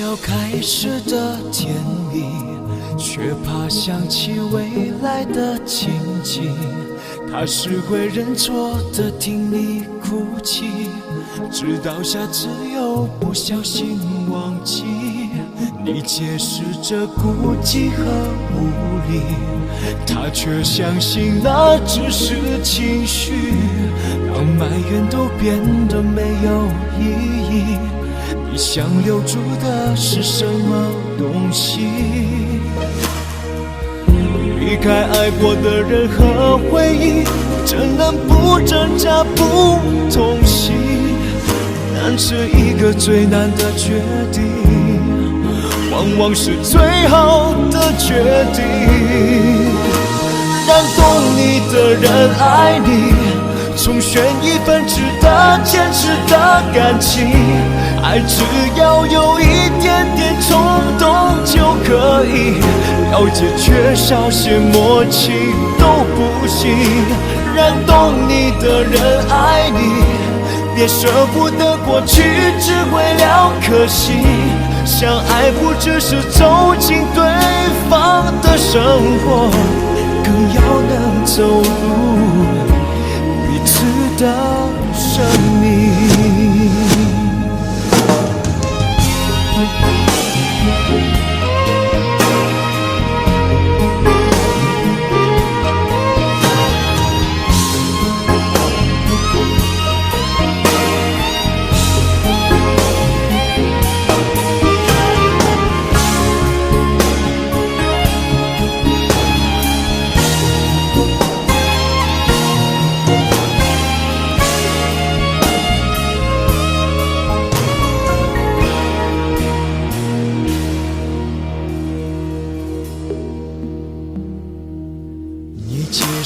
要开始的甜蜜，却怕想起未来的情景。他是会认错的，听你哭泣，直到下次又不小心忘记。你解释着孤寂和无力，他却相信那只是情绪，让埋怨都变得没有意义。你想留住的是什么东西？离开爱过的人和回忆，怎能不挣扎不痛惜？难是一个最难的决定，往往是最好的决定。让懂你的人爱你，重选一份值得坚持的感情。爱只要有一点点冲动就可以，了解缺少些默契都不行。让懂你的人爱你，别舍不得过去，只会了可惜。相爱不只是走进对方的生活，更要能走入彼此的生命。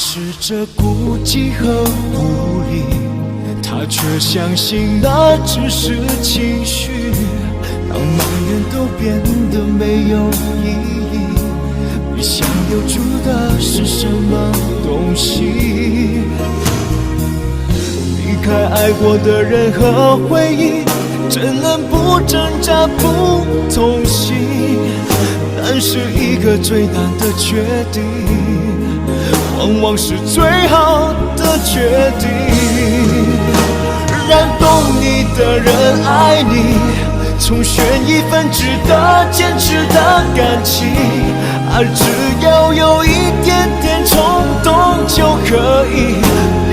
是这孤寂和无力，他却相信那只是情绪，让埋怨都变得没有意义。你想留住的是什么东西？离开爱过的人和回忆，怎能不挣扎不痛惜？难是一个最难的决定，往往是最好的决定。让懂你的人爱你，重选一份值得坚持的感情。爱只要有一点点冲动就可以，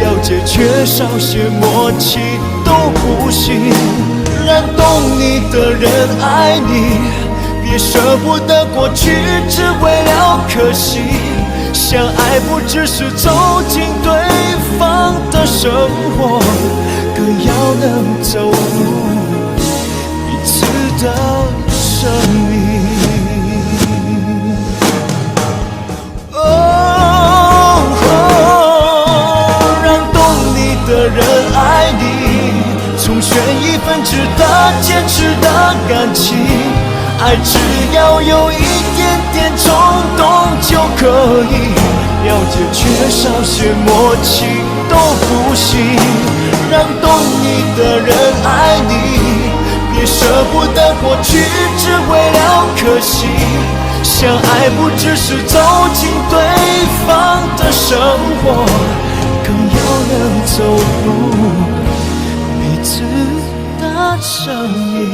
了解缺少些默契都不行。让懂你的人爱你，别舍不得过去，只为了可惜。相爱不只是走进对方的生活，更要能走入彼此的生命。让懂你的人爱你，重选一份值得坚持的感情。爱只要有一点点冲动就可以，了解缺少些默契都不行。让懂你的人爱你，别舍不得过去，只为了可惜。相爱不只是走进对方的生活，更要能走入彼此的生命。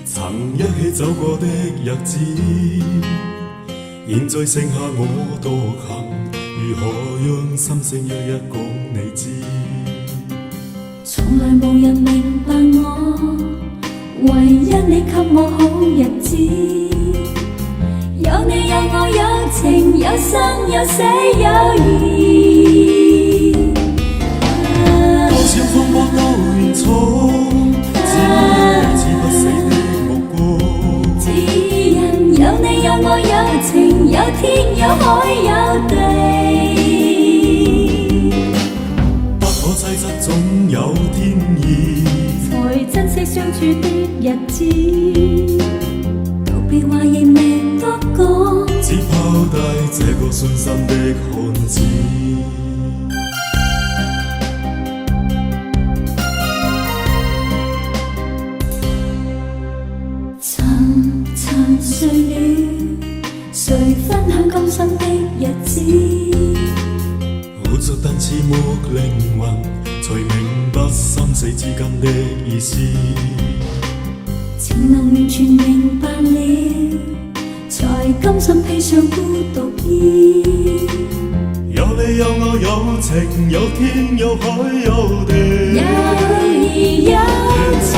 曾一起走過的日子，現在剩下我獨行，如何讓心聲一一講你知？從來無人明白我，唯一你給我好日子。有你有我有情有生有死有義。多少風波都願闖，只因彼此不死的目光。只因有你有我有情有天有海有地。不可猜測總有天意，才珍惜相處的日子。道別話亦未得講，只拋低這個信心的漢子。沉沉睡了，誰分享今生的日子？活着但似沒靈魂，才明白生死之間的意思。情能完全明白了，才甘心披上孤獨衣。有你有我有情有天有海有地，有義有情，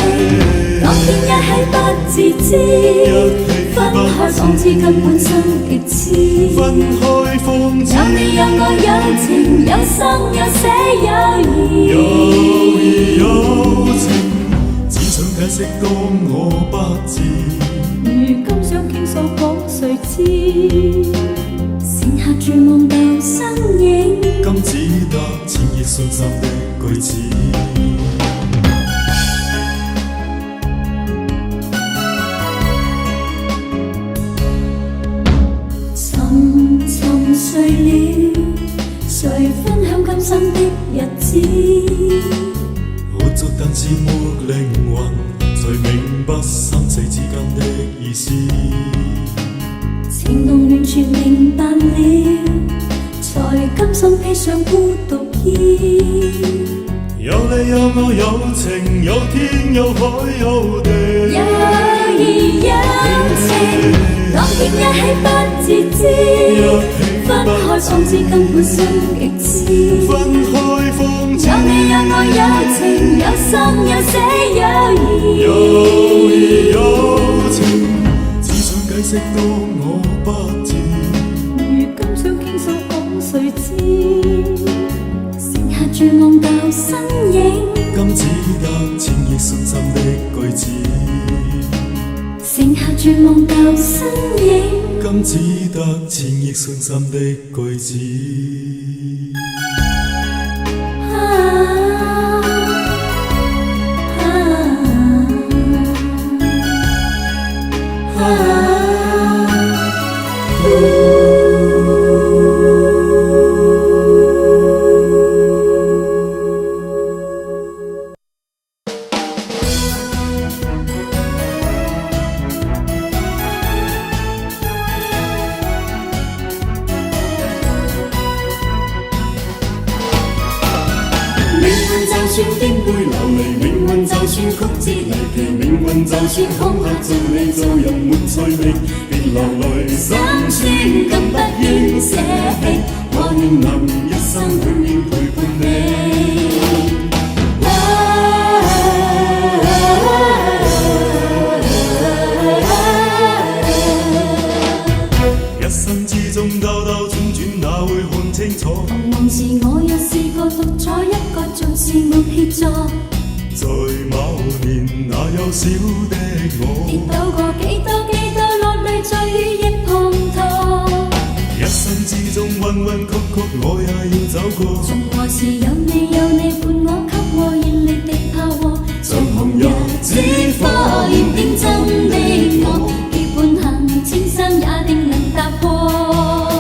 當天一起不自知，分開方知根本生極痴。分開方知有你有我有情有生有死有義。有義有情，只想解釋當我不知。如今想傾訴講誰知？剩下絕望舊身影，今只得淺熱信心的句子。沉沉睡了，誰分享今生的日子？活着但似沒靈魂，才明白生死之間的意思。情濃完全明白了，才甘心披上孤獨衣。有你有我有情有天有海有地，有義有情，當天一起不自知，分開方知根本生極痴。分開方知有你有我有情有生有死有義。有義有情，只想解釋當我不知。如今想傾訴講誰知？剩下絕望舊身影，今只得淺熱信心的句子。剩下絕望舊身影，今只得淺熱信心的句子。就算顛沛流離，命運就算曲折離奇，命運就算恐嚇盡你做人沒趣味，別流淚，心酸更不願捨棄，我願能一生永遠陪伴你。一生之中兜兜轉轉，哪會看清楚？彷徨時我也試過獨坐一個，總是沒協助。在某年那幼小的我，跌倒過幾多落淚在雨液滂沱。一生之中彎彎曲曲，我也要走過。從何時有你伴我，給我熱烈的炮火，像紅日之花燃點真的我，結伴行千山也定能踏破。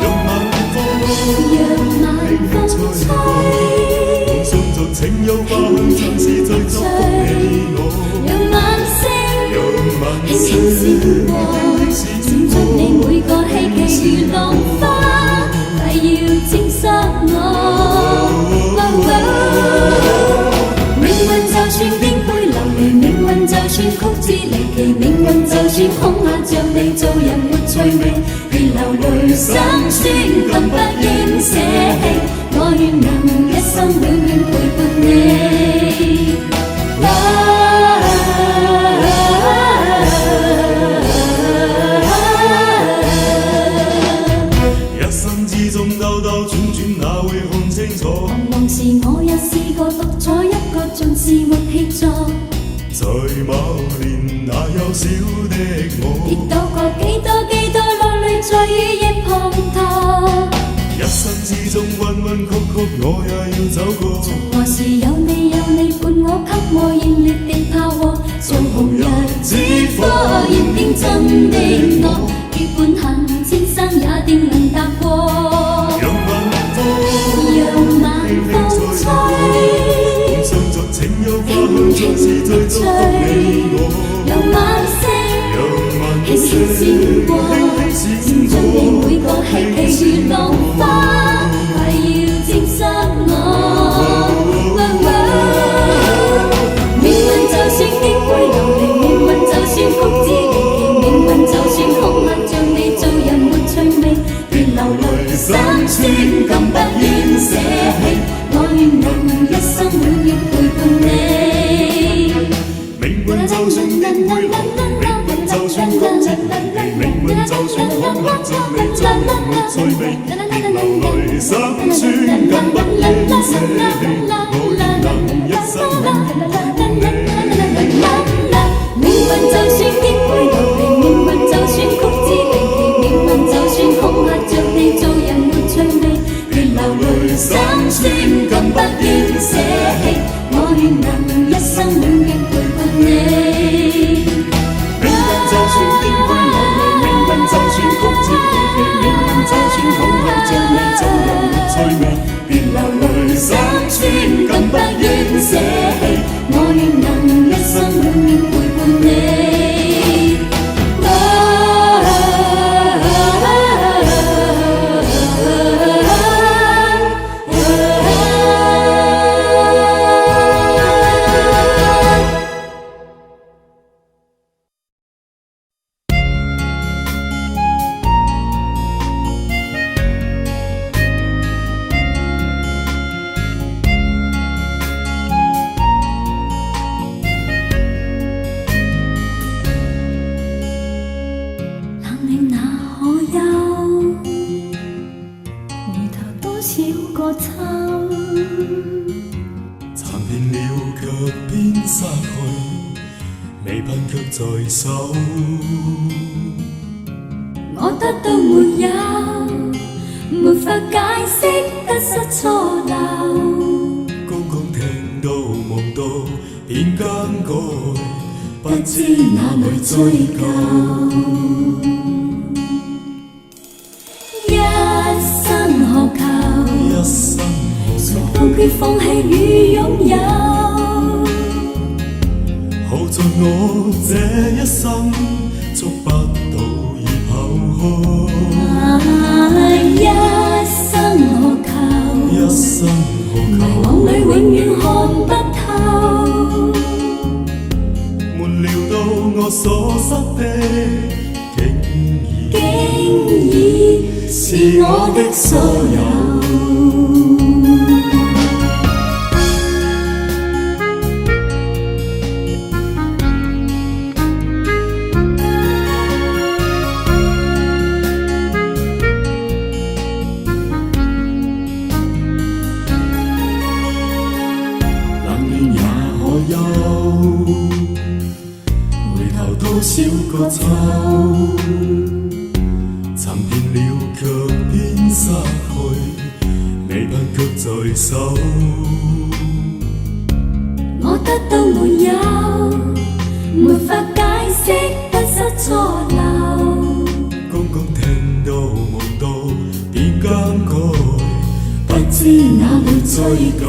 讓晚風吹，夢想着情有花香，像是在祝福你我。讓晚星輕輕閃過，閃出你每個希冀如浪花，快要證實我。命運就算顛沛流離，命運就算曲折離奇，命運就算恐嚇着你做人沒趣味，別流淚。的我，跌倒過幾多落淚在雨夜滂沱。一生之中彎彎曲曲，我也要走過。何時有你伴我，給我熱烈地炮火，像紅日之火焰點震的我，結伴行千山也定能踏過。讓晚風吹，共唱着情幽花香，再次再祝福你我。讓晚星輕輕閃過，閃進你每個希冀如浪花，快要沾濕我。命運就算極會流離，命運就算曲折離奇，命運就算恐嚇像你做人沒趣味，別流淚心酸更不願捨棄，我願能一生永遠陪伴你。命運就算極會流離，命運就算曲折離奇，命運就算恐嚇着你做人沒趣味，別流淚心酸更不願捨棄，我願能一生永遠陪伴你。命運就算極會流離，命運就算曲折離奇，命運就算恐嚇着你做人沒趣味，別流淚心酸更不願捨棄，我願能一生永遠陪伴你。命運就算極會流離，命運就算曲折離奇，命運就算恐嚇着你做人沒趣味，別流淚心酸更不願捨棄，我願能一生永遠陪伴你。殘遍了卻偏失去，未盼卻在手。我得到沒有，沒法解釋得失錯漏。剛剛聽到夢到便更改，不知哪裏追究。一生何求？一生何求？放決放棄與擁有。好在我這一生捉不到已跑開。一生何求？一生何求？迷惘裏永遠看不透。沒料到我所失的，竟已是我的所有。多少個秋，尋遍了卻偏失去，未盼卻在手。我得到沒有，沒法解釋得失錯漏。剛剛聽到夢到便更改，不知哪裏追究。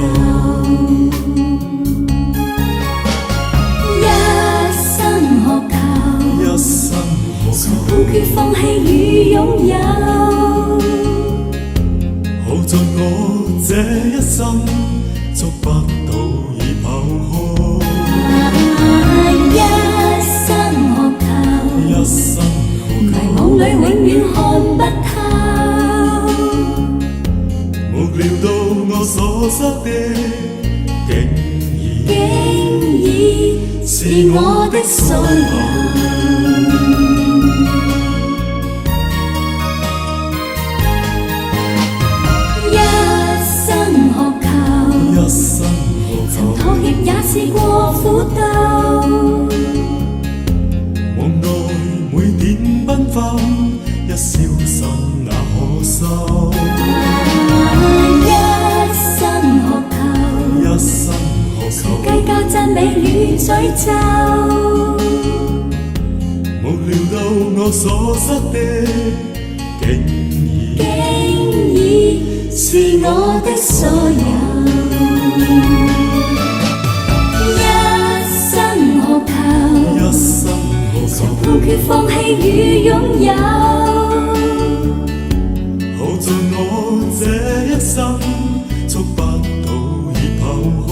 一生何求？放決放棄與擁有。好在我這一生捉不到已跑開。一生何求？一生何求？迷惘裏永遠看不透。沒料到我所失的，竟已是我的所有。曾妥協也試過苦鬥，夢到小心那可收？一生學求，一生何求？計較讚美與詛咒。無料到我所失的，竟已是我的所有。一生何求？一生何求？無缺放棄與擁有。好在我這一生觸不到已拋開。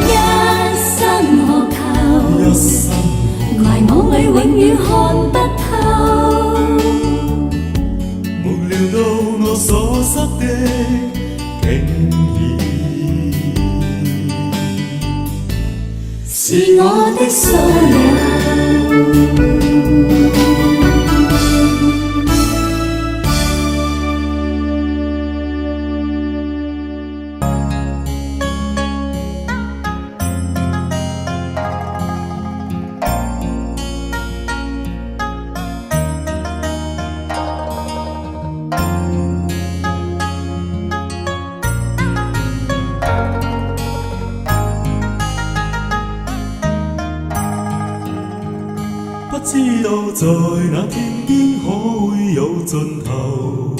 一生何求？一生迷惘裏永遠看不透。無料到我所失的，竟已是我的所有。不知道在那天邊可會有盡頭，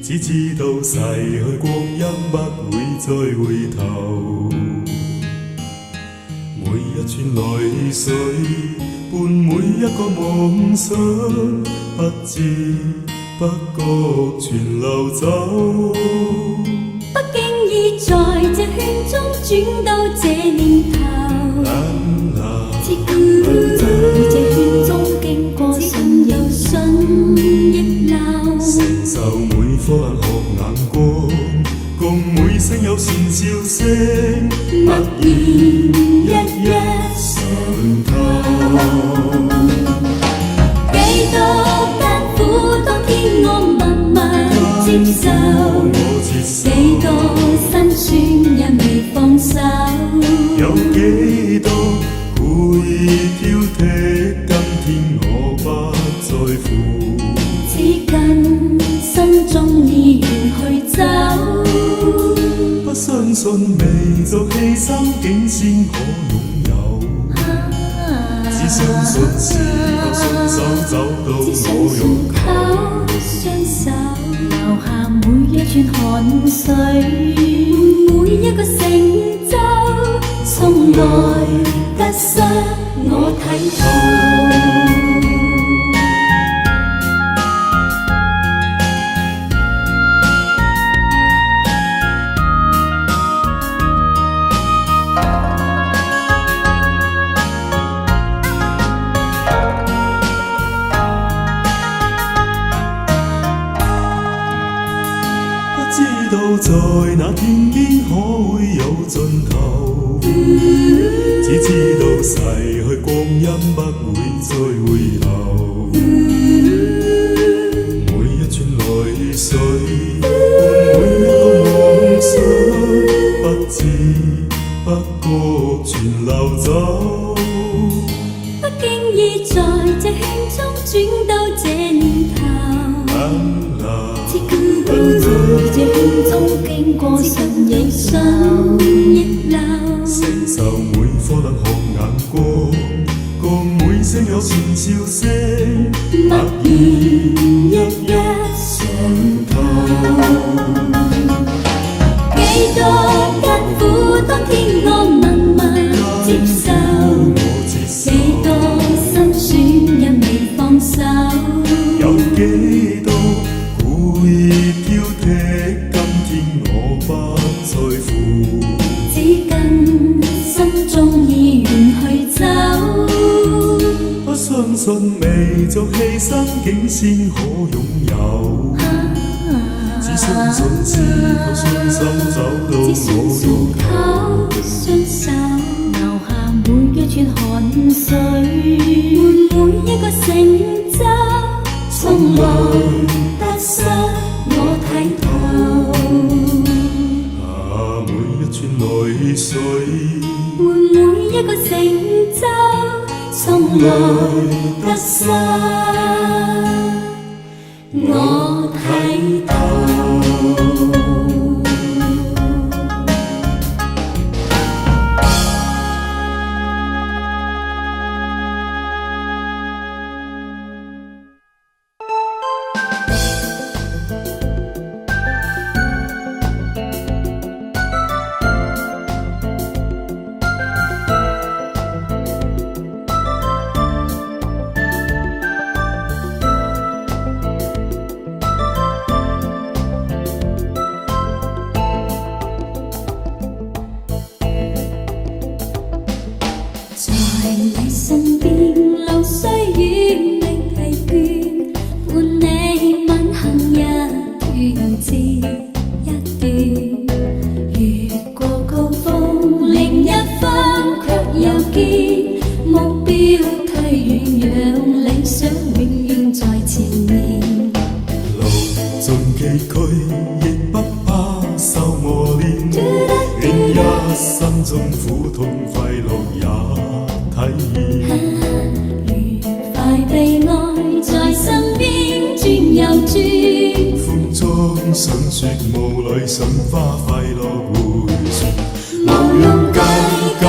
只知道逝去光陰不會再回頭。每一串淚水伴每一個夢想，不知不覺全流走。不經意在這圈中轉到這年頭，自古於這圈中經過順又順逆流，承受每顆冷酷眼光，共每聲有善笑聲，默然一一上透。幾多艱苦當天我默默接受，幾多辛酸也未放手，有幾多故意挑剔，今天我不在乎，只跟心中意願去走。不相信微作犧牲竟先可擁有，只相信是靠雙手找到我擁靠雙手，留下每一串汗水，每一個成就，從來得失我睇透。知道在那天邊可會有盡頭，只知道逝去光陰不會再回頭。每一串淚水伴每一個夢想，不知不覺全流走。不經意在這圈中轉到這年頭，自古於這圈中經過順亦順逆流，承受每顆冷酷眼光，共每聲有善笑聲，默然一一上透。幾多艱苦當天我默默接受，幾多辛酸也未放手，有幾多故意挑剔，今天我不在乎，只跟心中意願去走。不相信微作犧牲竟先可擁有，只相信是靠雙手找到我擁靠雙手，留下每一串汗水，每一個成就，從來得失我睇透。每一串淚水換每一個成就，心內得失，我睇透。在你身邊，路雖遠未疲倦，伴你晚行一段接一段，越過高峰，另一方卻又見目標推遠，讓理想永遠在前面。路盡崎嶇，亦不怕受磨練，願一生中苦痛快樂也愉快悲哀在身邊轉又轉，風中想說霧裏想花快樂回旋，無用計較，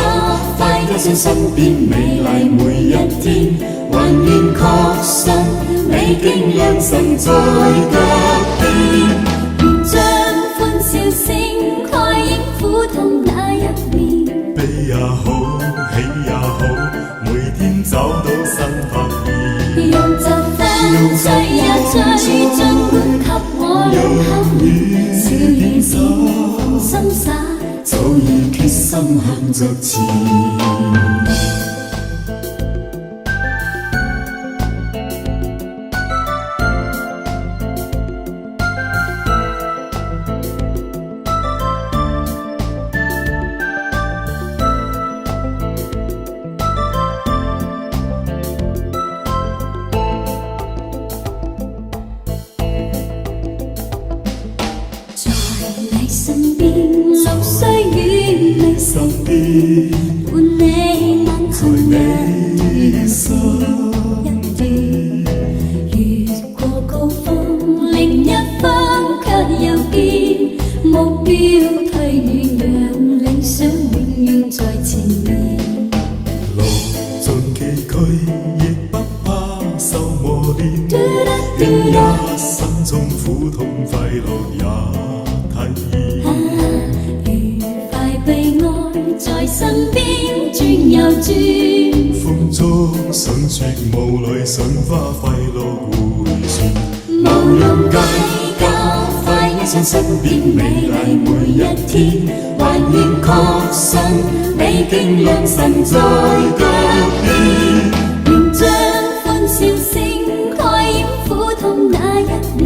快一生身邊美麗每一天，還願確信美景良辰在腳邊。願將歡笑聲蓋掩苦痛那一面，悲也好，喜也好，每天找到新發現。用疾風吹也吹，盡管給我兩口熱，笑與笑放心灑，早已決心向着前。你身邊，路雖遠未身成，邊伴你晚在行你身一段，越過高峰，另一方卻又見目標推遠，讓理想永遠在前面。路盡崎嶇，亦不怕受磨練，願一生中苦痛快樂也愉快悲哀在身邊轉又轉，風中想說霧裏想花快樂回旋，無用計較，快一生身邊美麗每一天，還願確信美景良辰在腳邊。願將歡笑聲蓋掩苦痛那一面，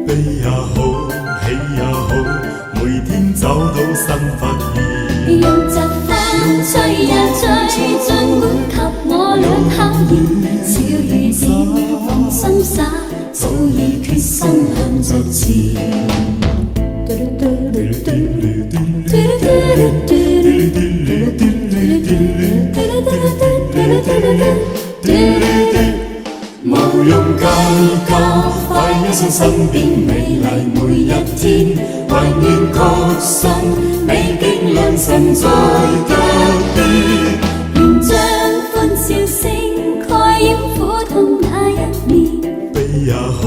悲也好，喜也好，每天找到新發現。用疾風吹也吹，盡管給我兩口熱，笑與笑放心灑，早已決心向着前。無用計較，快一生身邊美麗每一天，還願確信美景良辰在腳邊。願將歡笑聲蓋掩苦痛那一面，悲也好，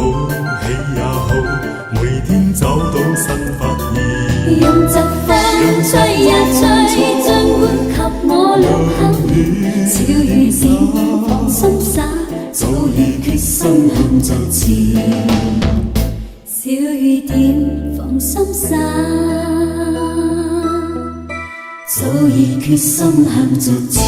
喜也好，每天找到新發現。用疾風吹也吹，盡管給我兩口熱，笑與笑放心灑，早已決心向着前。小雨點放心灑，早已決心向着前。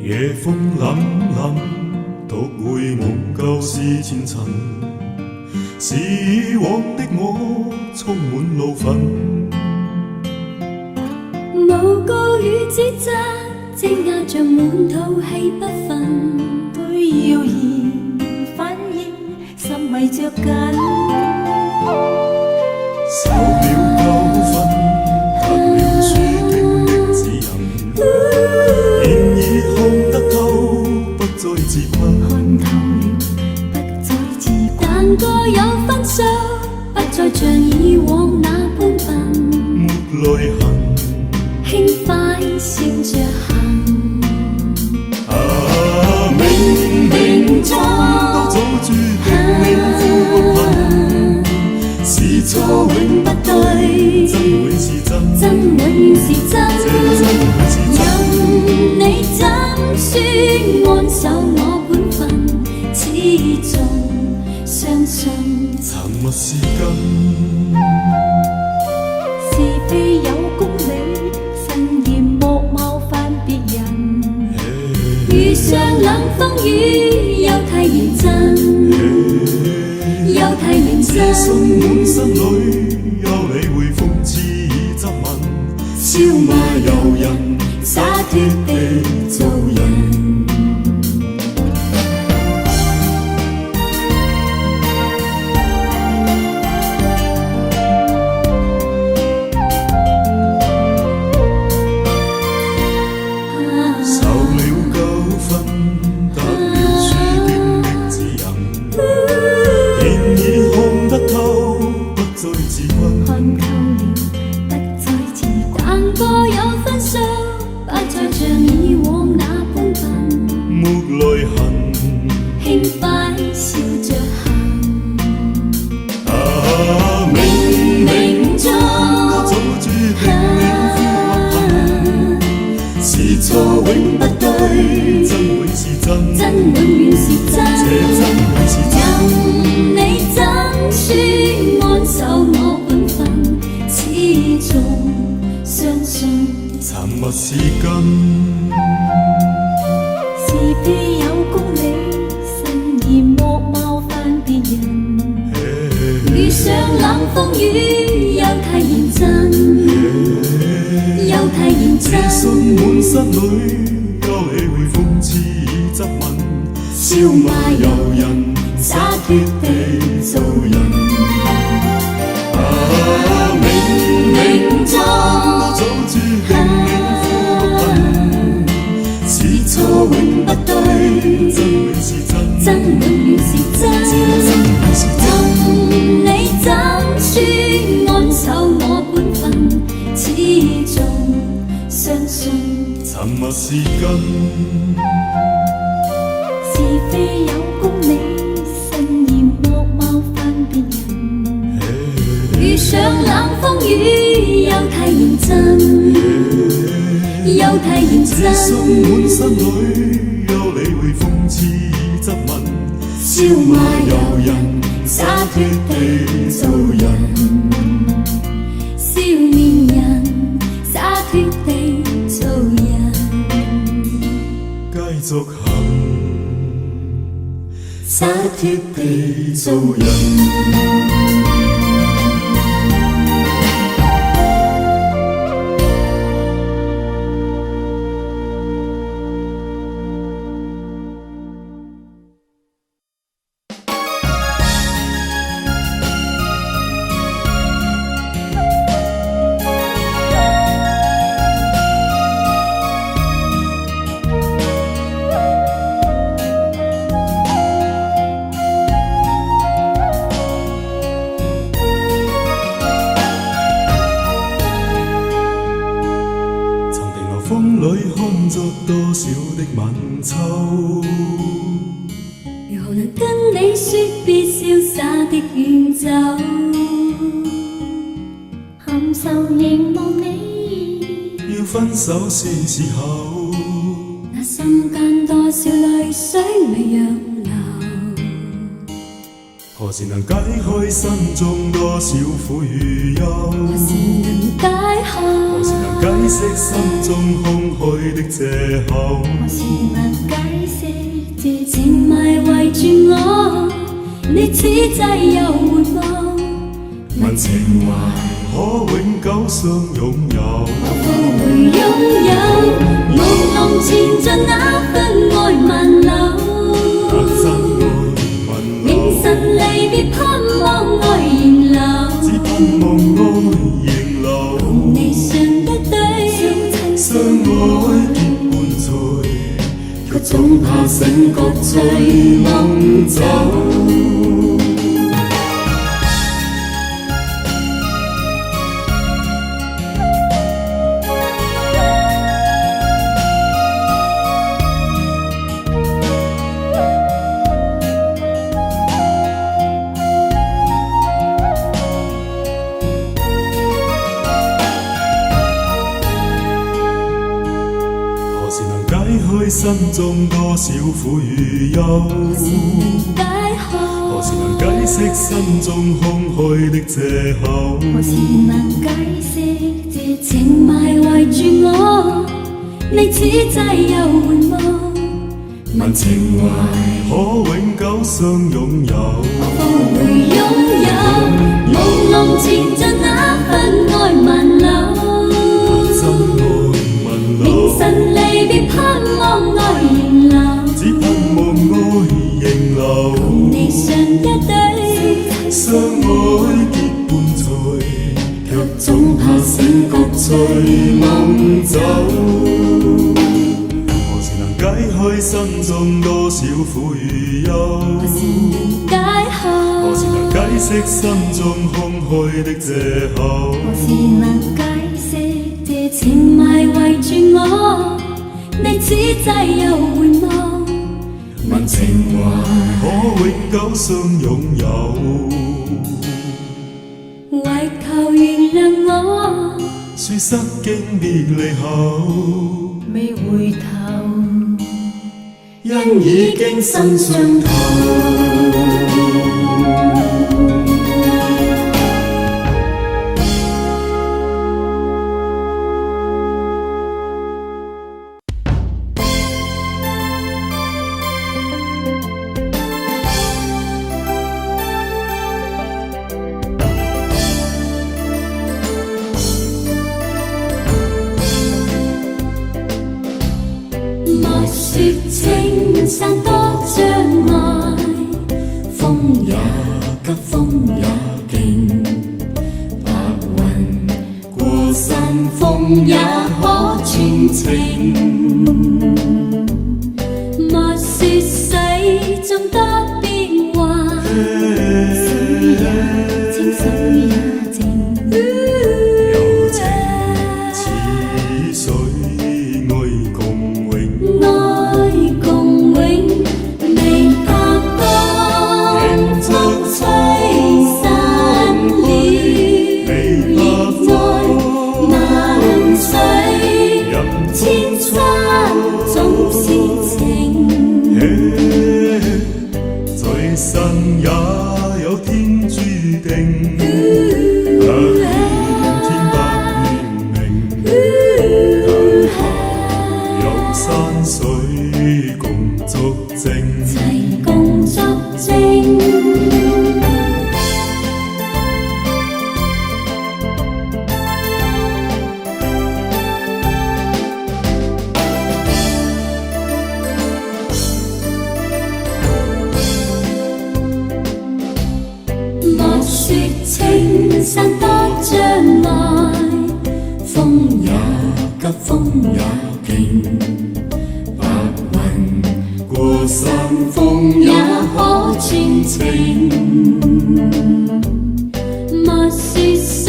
夜風凜凜，獨回夢舊事前塵。是以往的我充滿怒憤。無告與指責，積壓着滿肚氣不忿。對謠言反應，心迷着緊。受了教訓，得了書經的指引，現已看得透，不再自困。看透了，不再自困。但個有分數，不再像以往那般笨。沒淚痕。輕快笑着行，冥冥中都早注定命苦困，是錯永不對，真會是真，真永遠是真。這真會是真。任你怎說，安守我本分，始終相信沉默是根，是非有公理，慎言莫冒犯別人。遇上冷風雨，又太認真，又太認這真。信滿心裏，有理會諷刺以質問，笑罵由人，灑脱地做人。錯永不對，真會是真，真永遠是真，這真會是真。任你怎說，安守我本分，始終相信沉默是根，是非有公理，慎言莫冒犯別人。遇上冷風雨，又太認真，又太認真。這信滿室裏，有理會諷刺以質問，笑罵由人，灑脱地做人。冥冥中都早注定命苦困，是錯永不對，真會是真，真永遠是真。這真會是真。任你怎說，安守我本分，始終相信沉默是根，是非有公理，慎言莫冒犯別人。遇上冷風雨，又太認真，又太認這真。信滿心裏，有理會諷刺以質問，笑罵由人，灑脱地做人。少年人，灑脱地做人。繼續行，灑脱地做人。風裏看着多少的晚秋，如何能跟你說別瀟灑的遠走？含愁凝望你，要分手是時候，那心間多少淚水未讓流，何時能解開心中多少苦與憂？何時能解開？何時能解釋心中空虛的藉口？何時能解釋這情迷圍住我？你此際又會問情懷可永久相擁有。復回擁有，朦朧前進那份愛萬縷。那真愛問明晨離別盼望愛仍留，只盼望愛仍留。共你相一對，相愛結伴隨，卻總怕醒覺醉夢走。心中多少苦與憂，何時能解釋心中空虛的藉口？何時能解釋這情埋圍住我？你此際又回望，問情懷可永久相擁有。復回擁有，朦朧前進那份愛萬縷。真愛問留，明晨離別盼望愛仍留，只盼望愛仍留。共你相一對，相愛結伴隨，卻總怕醒覺醉夢走。何時能解開心中多少苦與憂？何時能解開？何時能解釋心中空虛的藉口？何時能解釋這情埋圍住我？你此際又回望，問情懷可永久相擁有。為求原諒我，說失經別離後，未回頭，因已經心傷透。莫說青山多障礙，風也急風也勁，白雲過山峰也可傳情。莫說水中多變幻，水也清水也靜。有情似水，愛共永。愛共永，未拍光，風吹散了，熱愛萬水，千山總是情。在生也有天注定，天白月明，有山水共作證。齊共作證。莫說青山多障礙，風也急風也勁，白雲過山峰也可傳情。莫說水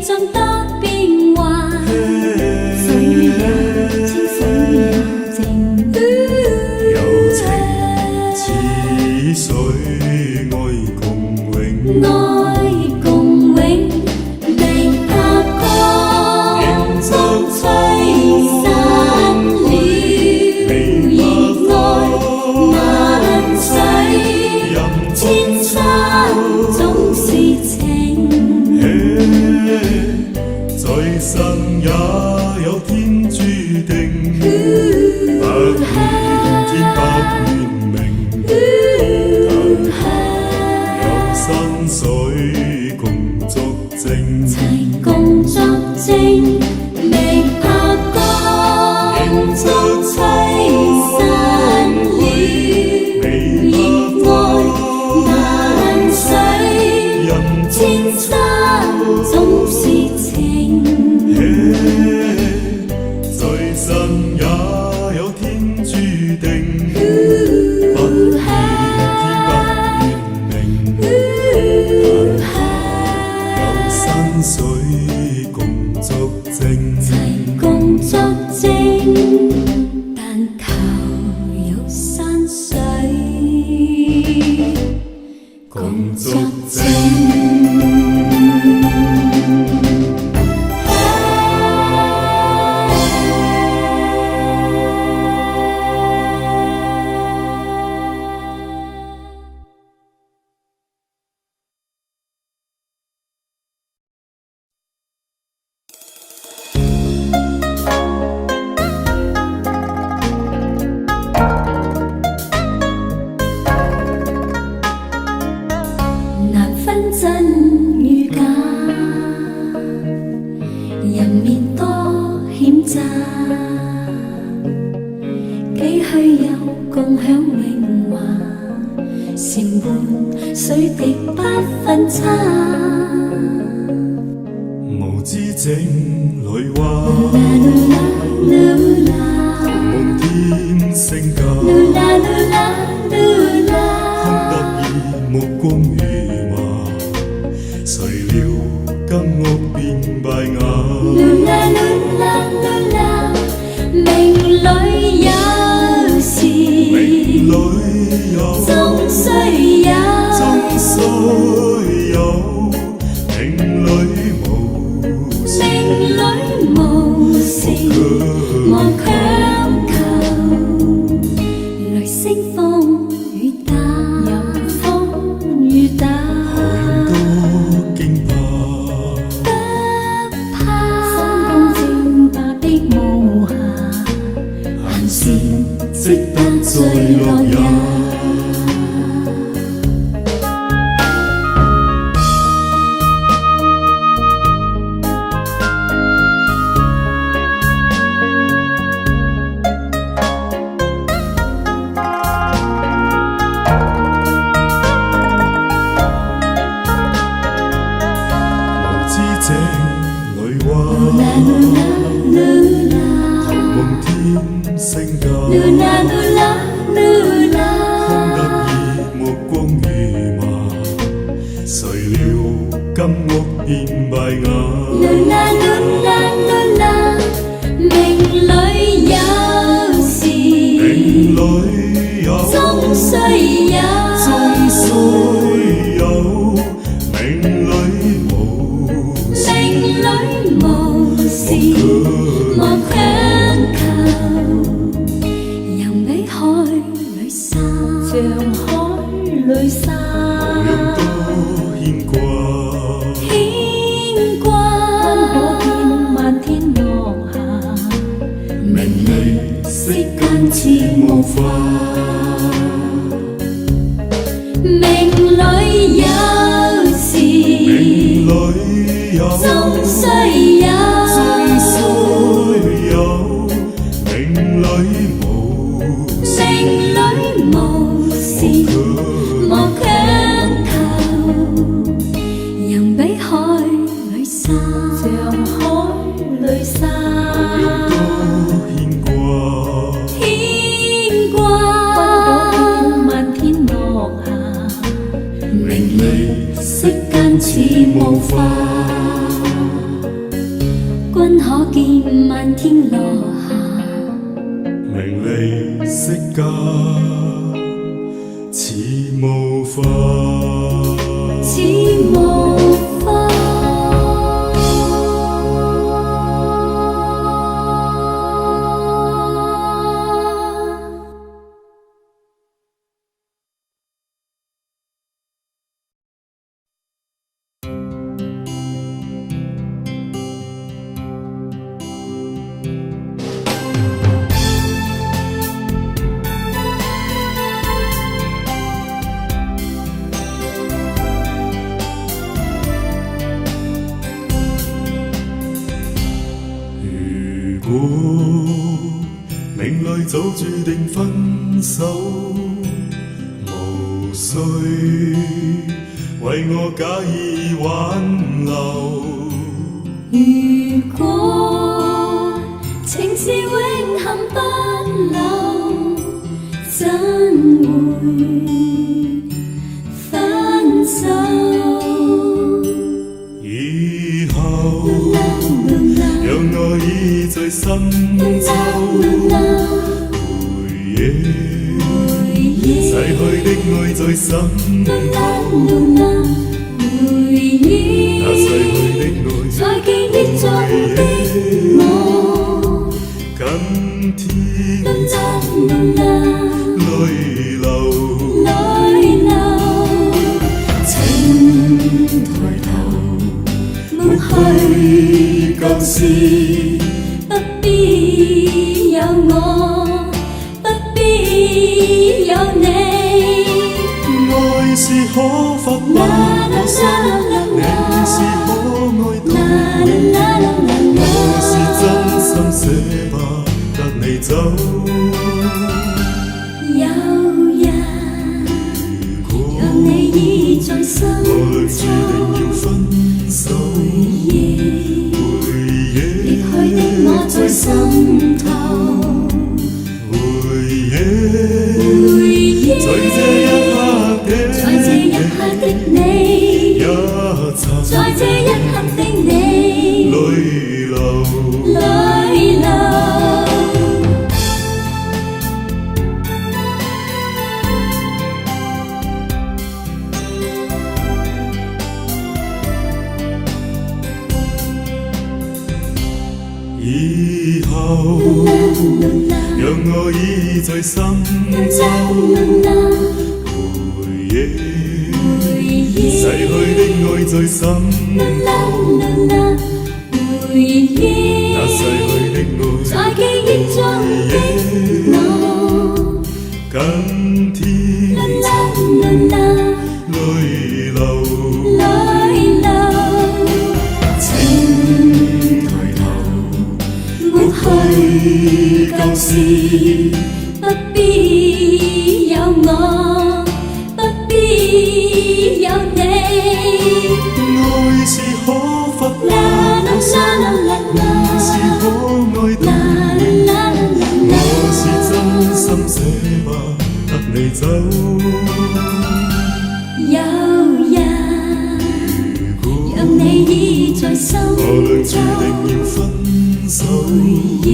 中多變幻，水也清水也靜。有情似水，愛共永。愛共永，未拍光，風吹散了，熱愛萬水，千山總是情。在生也有天注定，天白月明，有山水共作證，齊共作證，未怕光，迎着吹散了熱愛難水，人千山總是情。在生也有天注定，不願天不願明，有山水共作證，齊共作證，但求有山水共作證。難分真與假，人面多險詐，幾虛有共享榮華，成伴水滴不分差。無知井裏話，啦啦夢天星架，啦啦空得意目光如麻，誰料金屋變敗瓦。啦，命裏有時，命裏有，終須有，終須有，命裏無時，命裏無時，莫強求。雷聲風雨打，有風雨打，多驚怕。不怕。心公正白的無瑕，閒時值得再落也。無知井裏話，夢天星架，空得意目光如麻，誰料金屋變敗瓦。命裏有時，命裏有，終須有，終須有，命裏無時，命裏無時，莫強求。人比海裏沙，像海裏沙，用多牽掛。牽掛。可見漫天落霞，名利息間似霧化，命裏有時，命裏有，終須有，終須有，命裏無時，命裏無時，莫強求。人比海裏沙，像海裏沙，多牽掛。牽掛。漫天落霞，名利息間似霧化，君可見漫天落霞，名利息間似霧化。似霧化。里早注定分手，无需为我假意挽留。如果情是永恒不朽，怎會分手？以後讓我倚在深秋，回憶逝去的愛在心頭，那逝去的愛在記憶中的我，今天淚流。請抬頭，抹去舊事，不必有我，不必有你。愛是可罰難我心，你是可愛到我，我是真心捨不得你走。有日讓你倚在心我注定要分手，回憶離去的我在心頭，回憶在這一刻的在這一刻的你，也曾在這一刻的你，淚流。淚流。以後讓我倚在深秋，回憶逝去的愛在心頭，那逝去的愛在記憶中的我，今天淚流。淚流。請抬頭，抹去舊事，不必有我，不必有你。愛是可罰難我心，你是可愛到我，我是真心捨不得你走。有日讓你倚在心我倆注中，定要分手，回憶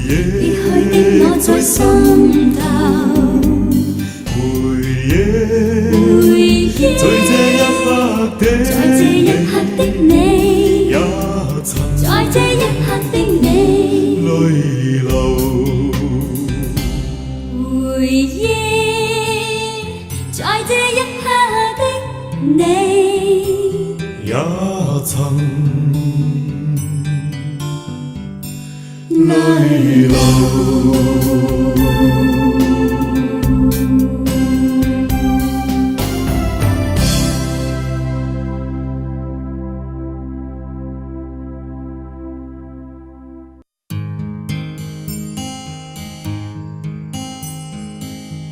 離去的我在心頭，回憶在這一刻的在這一刻的你，也曾在這一刻的你，淚流。回憶在這一刻的你，也曾淚流。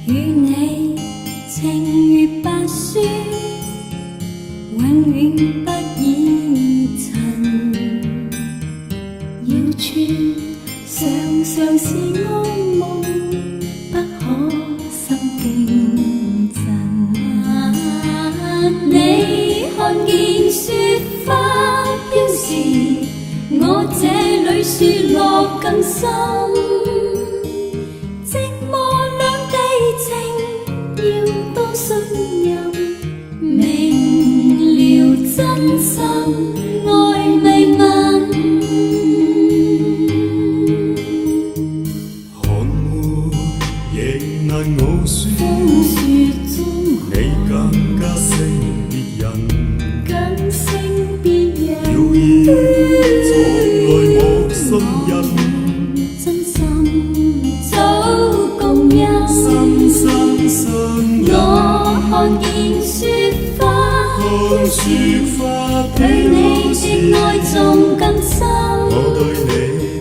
與你情如白雪，永遠不染塵。要穿常是安夢，不可心驚震。你看見雪花飄時，我這裏雪落更深。要多信任，明了真心愛未問。寒梅亦難我說，風雪中你更加勝別人，更勝別人。謠言從來莫信任。真心早共欣，深深信任。我看見雪花看雪花對你飄時，的愛仲更深。我對你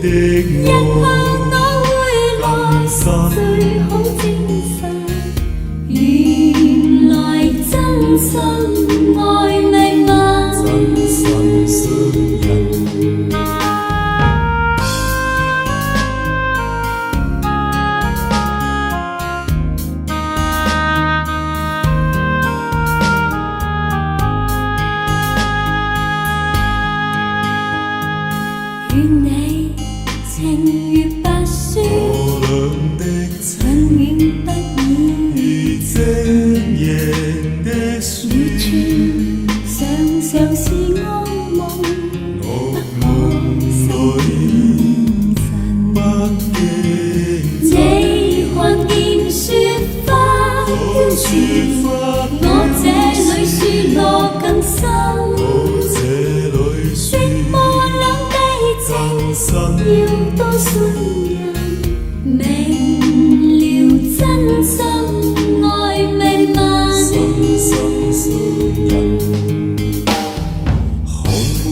的日後我會神，最好精神。原來真心愛未問，真心相印。願你情如白雪，我倆的長遠不移。如晶瑩的雪，常常是惡夢，惡夢裏不經你看見雪花飄雪，我這裏雪落更深。我這裏雪我倆低情，要多信任，明了真心愛未問。心心相印。紅梅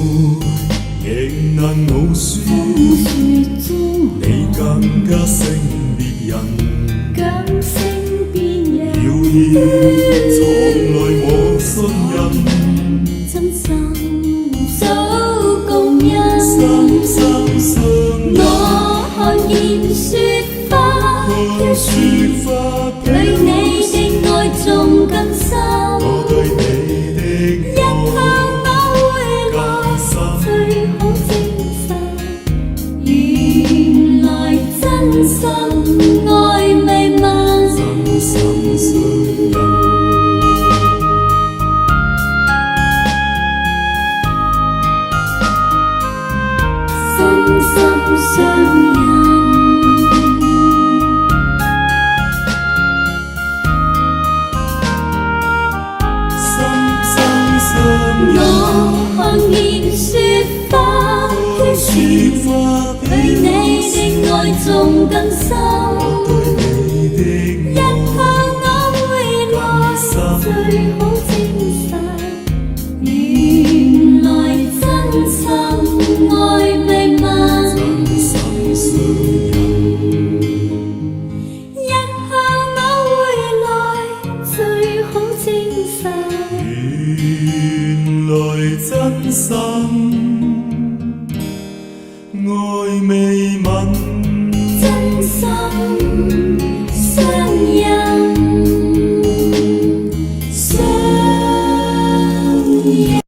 亦能傲雪，雪中你更加勝別人。更勝別人，謠言從來無信任，真心早共欣。心心相印。我看見雪花飄雪，花對你的愛仲更深。我對你的一向我會來，更深。最好精神。原來真心愛未問，真心相印。真心相印。我看見雪花飄雪，對你的愛仲更深。一向我會來，最好精神。原來真心愛未問，一向我會來，最好精神。原來真心愛未泯，真心相印，相印。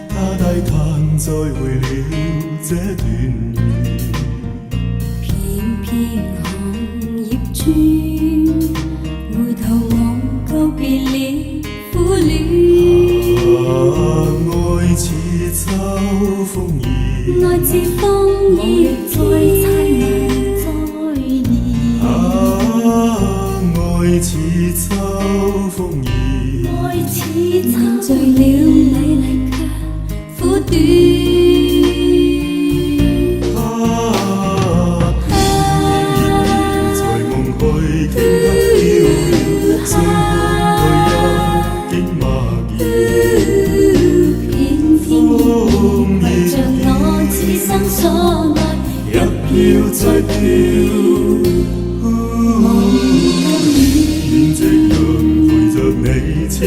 他低嘆再會了這段緣，片片紅葉轉，回頭望告別了苦戀。愛似秋風兒，愛似風葉再燦爛再現，愛似秋風兒，愛似沉醉了美麗卻苦短。在夢去傾得飄渺，相看對一景默然。偏偏為着我此生所愛，一飄再飄。願夕陽陪着你此刻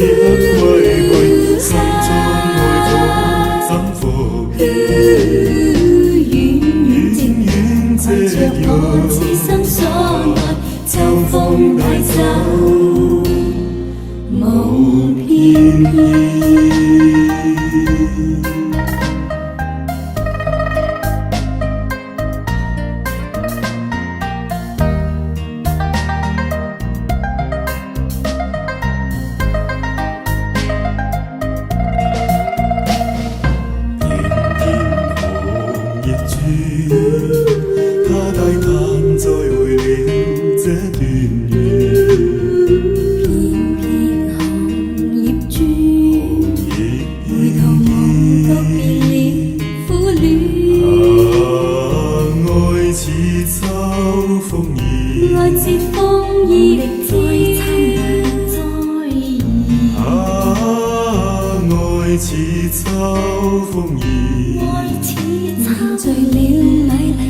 歸去，心中愛火怎復燃？遠遠為着我此生所愛，秋風帶走無片意。他低嘆再秋風兒，愛似風兒的天，愛似秋風兒，凝聚了美麗嘅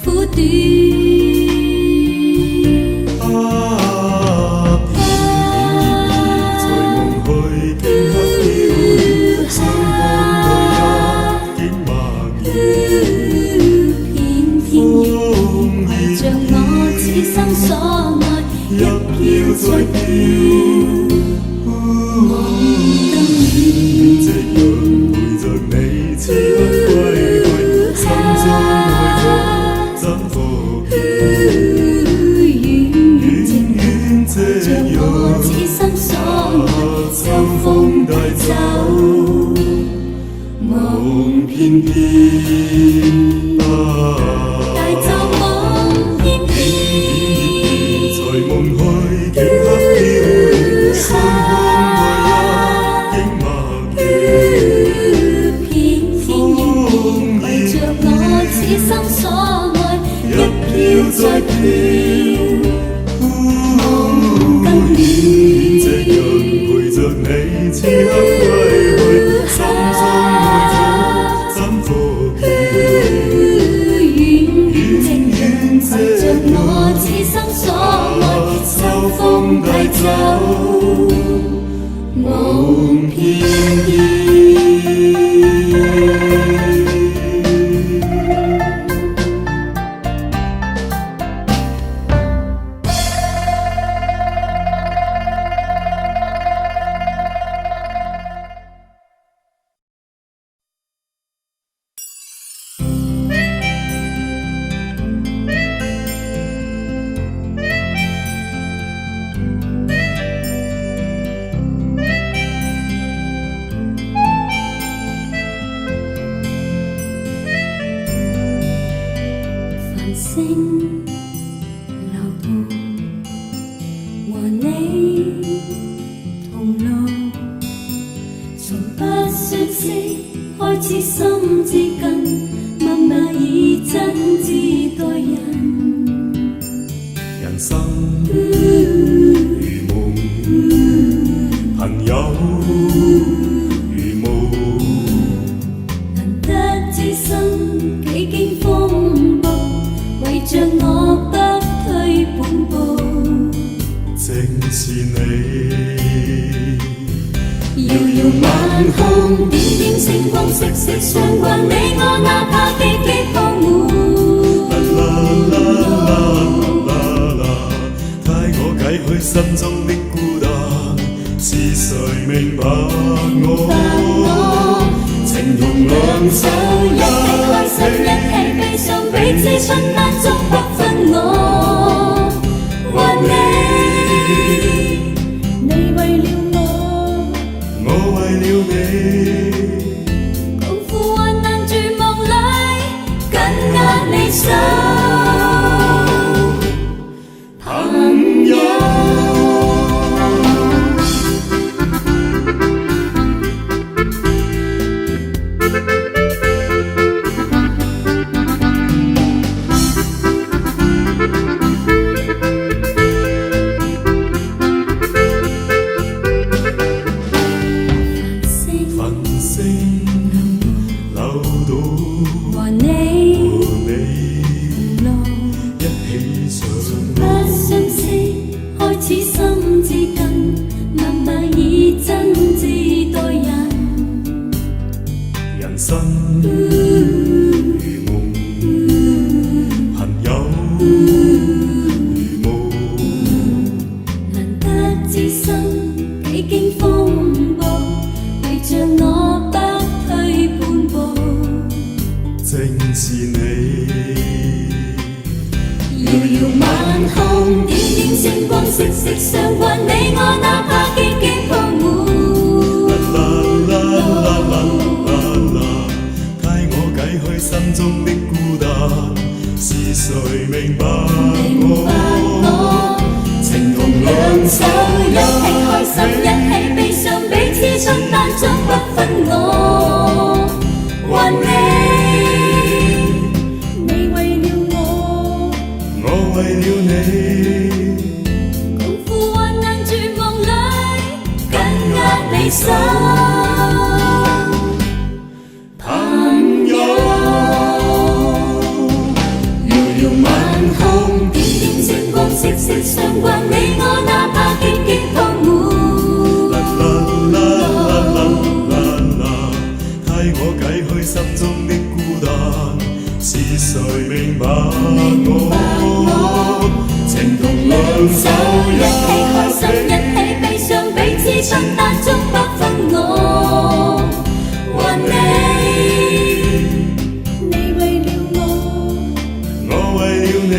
苦短。在夢去頃刻飄，相看內一景默然。偏偏要為着我此生所愛，一飄再飄。夕陽陪着你此刻歸去，心中愛着怎復遠遠夕陽，我此生所愛，秋風帶走夢翩翩，帶走夢翩翩。在夢去頃刻飄，相看內一景默然。偏偏要為着我此生所愛，一飄再飄，夢更遠。夕陽陪着你此刻歸去，心中愛着怎復遠遠夕為着我此生所愛，秋風帶走夢翩翩。繁星流動，和你同路，從不說識開始心至近，默默以真摯待人。人生如夢，朋友如霧，難得知心幾經風暴，為着我不退半步。正是你。遙遙晚空，點點星光息息相關，你我哪怕荊棘荒蕪。太我解去心中的孤單，是誰明白我？情同兩手，一起開心，一起悲傷，彼此分擔中不分我。還你為了我為了你。共赴患難絕望裏，緊握你手，朋友。繁星流動，和你和你路，一起上不路。相識開始心至近，默默以真摯待人。人生如夢，朋友如霧，難得知心幾經風暴，為着我不退半步。正是你。遙遙晚空，點點星光息息相關，你我哪怕荊棘荒蕪。太我解去心中的孤單，是誰明白明白我？情同兩手，一起開心，一起悲傷，彼此分擔，總不分我。還你為了我。为了你，共赴患難絕望裏，緊握你手。朋友，遙遙晚空，點點星光息息相關，你我哪怕荊棘鋪滿。替我解開心中的孤單，是誰明白我？情同兩手一起開心，一起悲傷，彼此分擔，終不分我。還你為了我為了你，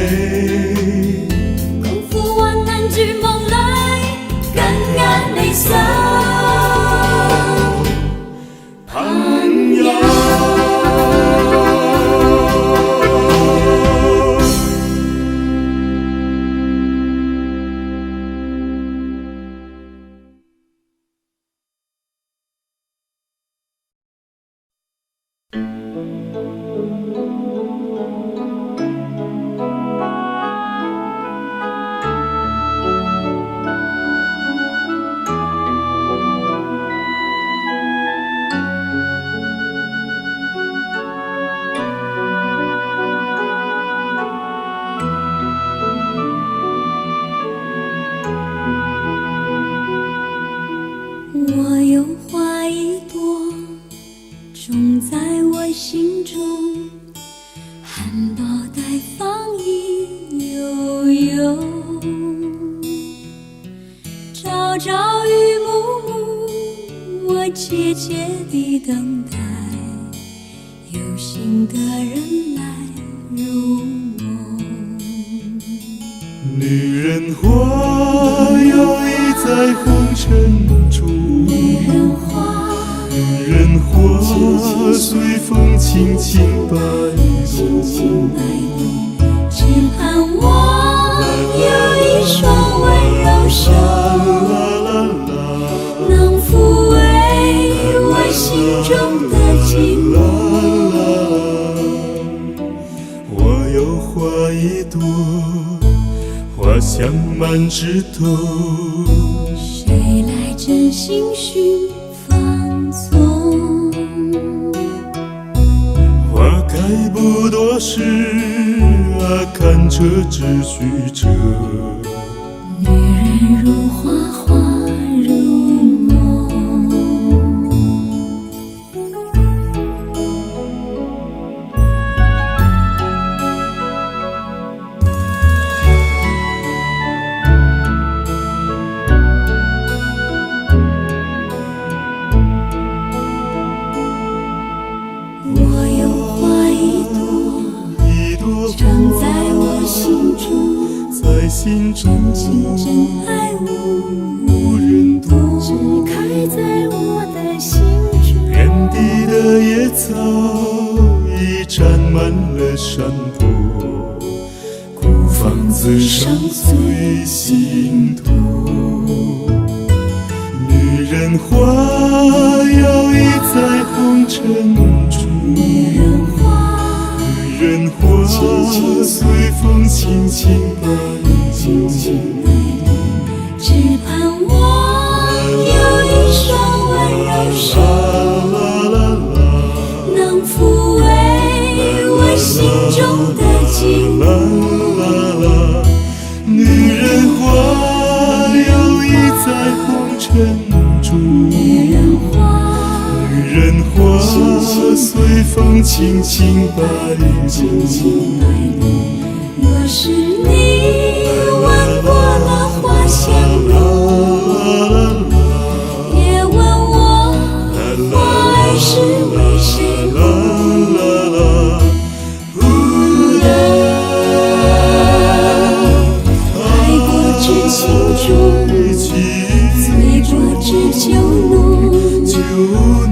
共赴患難絕望裏，緊握你手。朋友。我有花一朵，种在我心中，含苞待放意悠悠。朝朝与暮暮，我切切地等待，有心的人来入梦。女人花摇曳在红尘中，女人花女人花随风轻轻摆动，只盼望有一双温柔手，能抚慰我心中的寂寞。我有花一朵，花香满枝头，谁来真心寻放纵？花开不多时啊，看着只须着。女人如花，花如梦。我有花一朵，长在我心中，在心中真爱无人懂，只开在我的心中。遍地的野草已占满了山坡，孤芳自赏最心头。女人花摇曳在红尘中，女人花女人花随风轻轻摆动，只盼望有一双温柔手，能抚慰我心中的寂寞。女人花摇曳在红尘中，女人花女人花随风轻轻摆动。若是你闻过了花香味，别问我花儿是为谁红。爱过知情重，醉过知酒浓。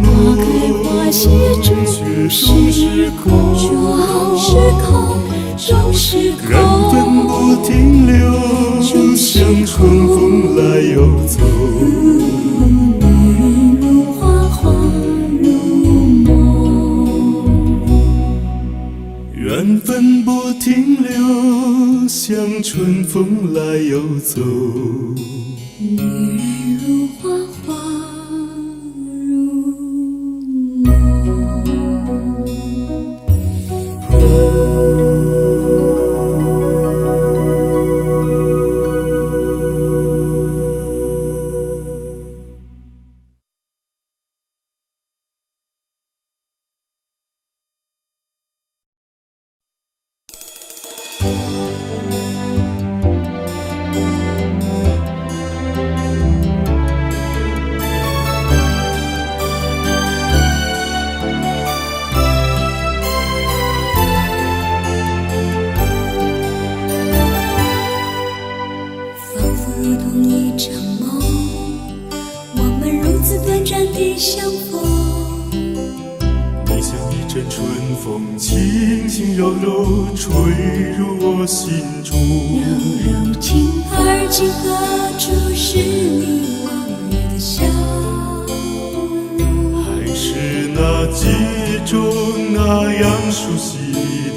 花开花谢终是空，说好是空，终是缘分不空。停留，就像春风来又走。女人如花，花如梦。缘分不不停留，像春风来又走。女人如花，花如仿佛如同一场梦，我们如此短暂地相逢。你像一阵春风，轻轻柔柔吹入我心中。柔柔情，而今何处是你往日的笑容？还是那记忆中那样熟悉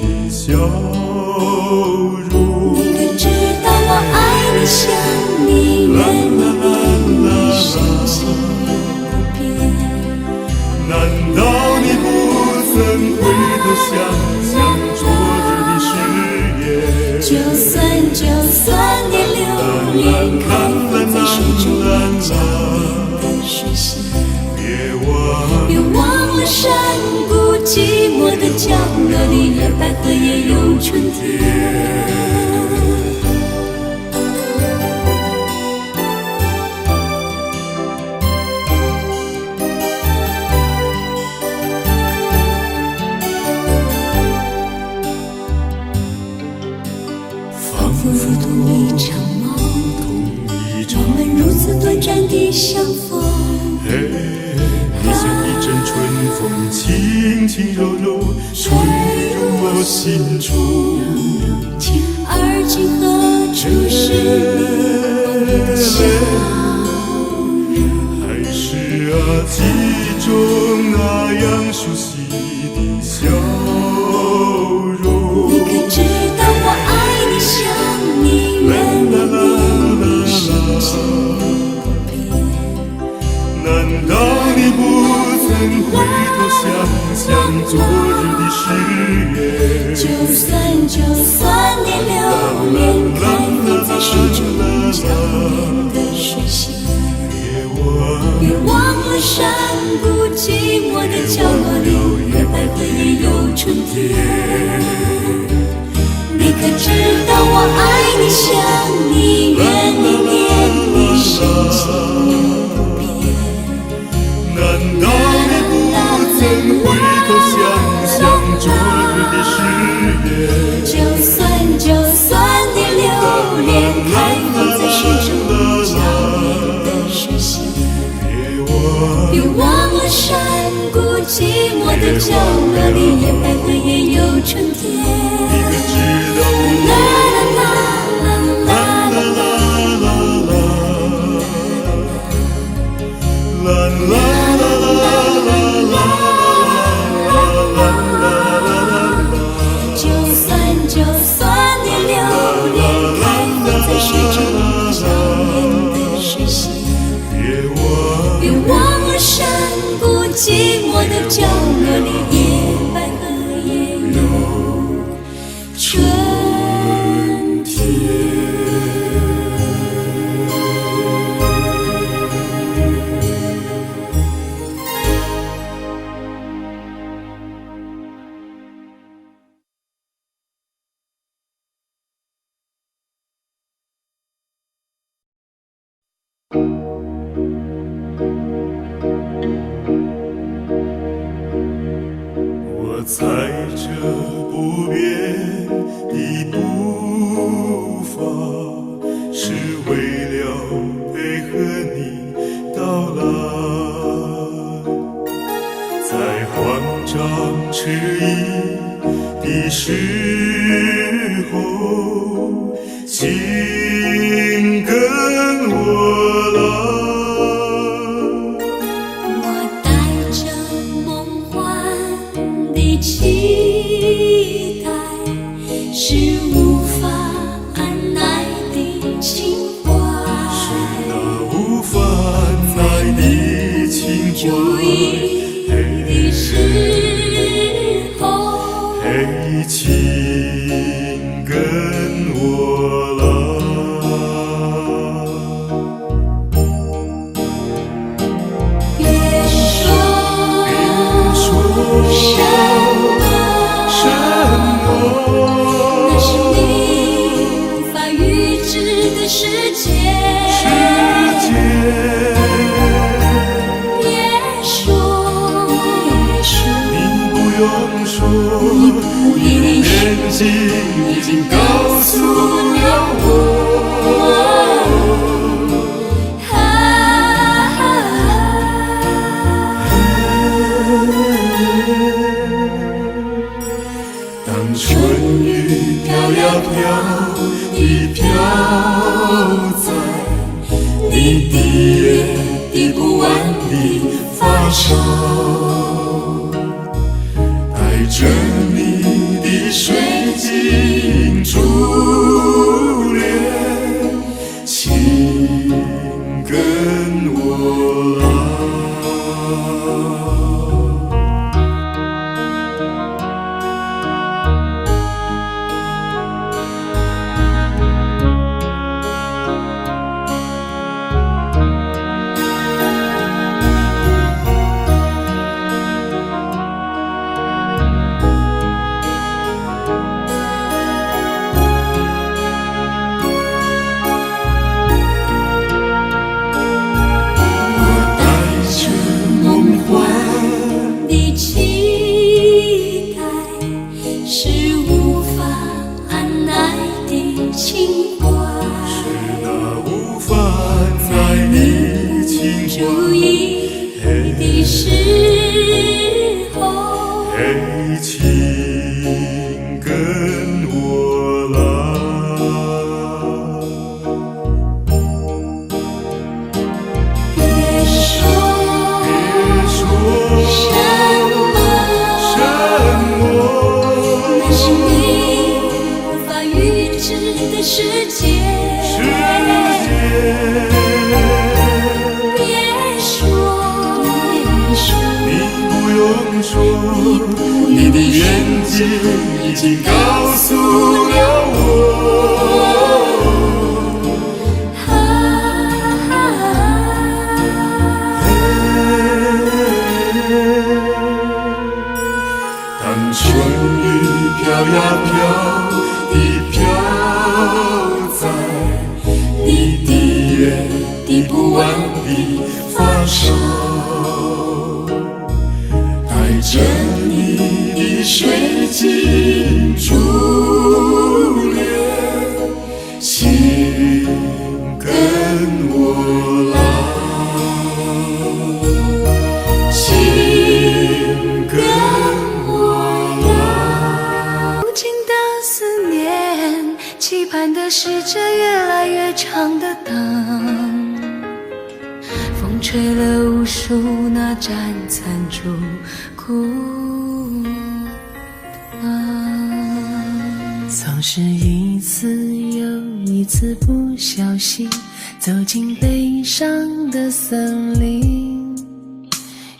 的笑容。你可知道我爱你想你，愿你念你，深情不变。难道你不曾回头想想昨日的誓言？就算年流连开放在水中潲湎的水仙，别忘了山谷寂寞的角落里，有百合也有春天。仿佛如同一场梦，我们如此短暂地相逢。你像一阵春风，轻轻柔柔吹入我心中。而今何处是你往日的笑容？还是记忆中那样熟悉的笑容。你可知道我爱你想你，愿你念你，深情不变。难道你不曾回头想想昨日的誓言？就算年流连开放在水中潲湎的水仙，别忘了山谷寂寞的角落里，有百合也有春天。你可知道我爱你想你，愿你念你，深情不变。难道你不曾回头想想昨日的誓言？就算年流连开放在水中潲湎的水仙，别忘了山谷寂寞的角落里，有百合也有春天。你可知道啦啦啦啦啦啦啦啦就算年流连开放在水中潲湎的水仙，别忘了山谷寂寞的角落里，有百合也有春天。我踩着不变的步伐，是为了配合你到来。在慌张迟疑的时候，请跟我来。我带着梦幻的期待，是无法按耐的情怀，是那无法按耐的情注怀。意的时候，嘿，请跟我来。别说什么，那是你无法预知的世界。别说，你不用说，你的眼睛已经告诉了我。当春雨飘呀飘地飘在你滴也滴不完的发梢，带着你的水晶珠帘，请跟我来。的期待是无法按耐的情怀，是那无法按耐的情注怀。意的时候，嘿，请跟我来。别说什么，那是你无法预知的世界。别说，你不用说，你的眼睛已经告诉了我。当春雨飘呀飘地飘在你滴也滴不完的发梢，带着你的水晶珠帘，请跟我来。请跟无尽的思念，期盼的是这越来越长的灯，风吹了无数那盏残烛孤灯，总是一次又一次不小心走进悲伤的森林，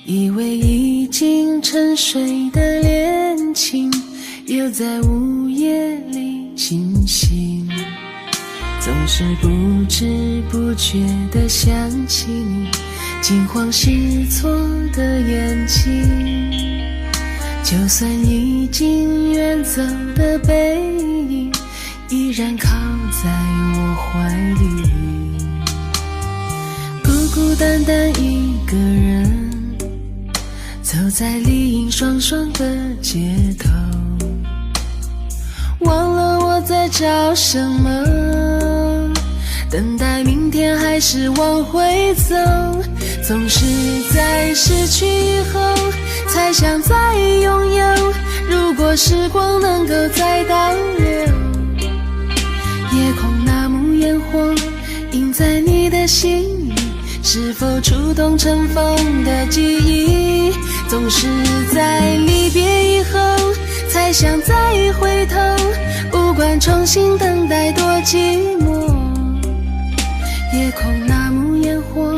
以为已经沉睡的恋情又在午夜里惊醒，总是不知不觉地想起你惊慌失措的眼睛，就算已经远走的背影依然靠在我怀里，孤孤单单一个人走在丽影双双的街头，忘了我在找什么，等待明天还是往回走，总是在失去以后才想再拥有，如果时光能够再倒流，夜空那幕烟火映在你的心里，是否触动尘封的记忆，总是在离别以后才想再回头，不管重新等待多寂寞。夜空那幕烟火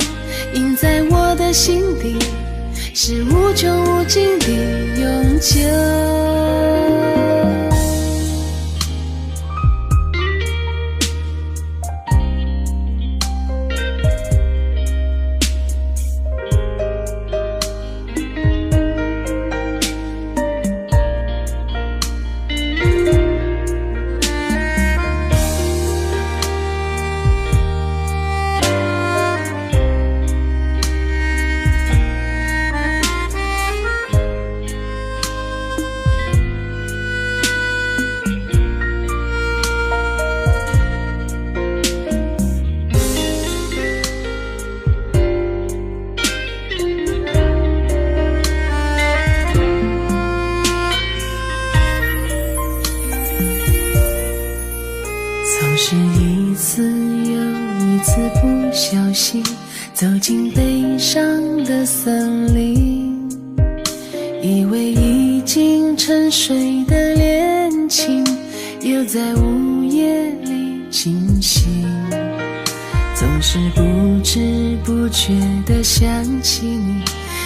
映在我的心底，是无穷无尽的永久。总是一次又一次不小心走进悲伤的森林，以为已经沉睡的恋情又在午夜里惊醒，总是不知不觉地想起你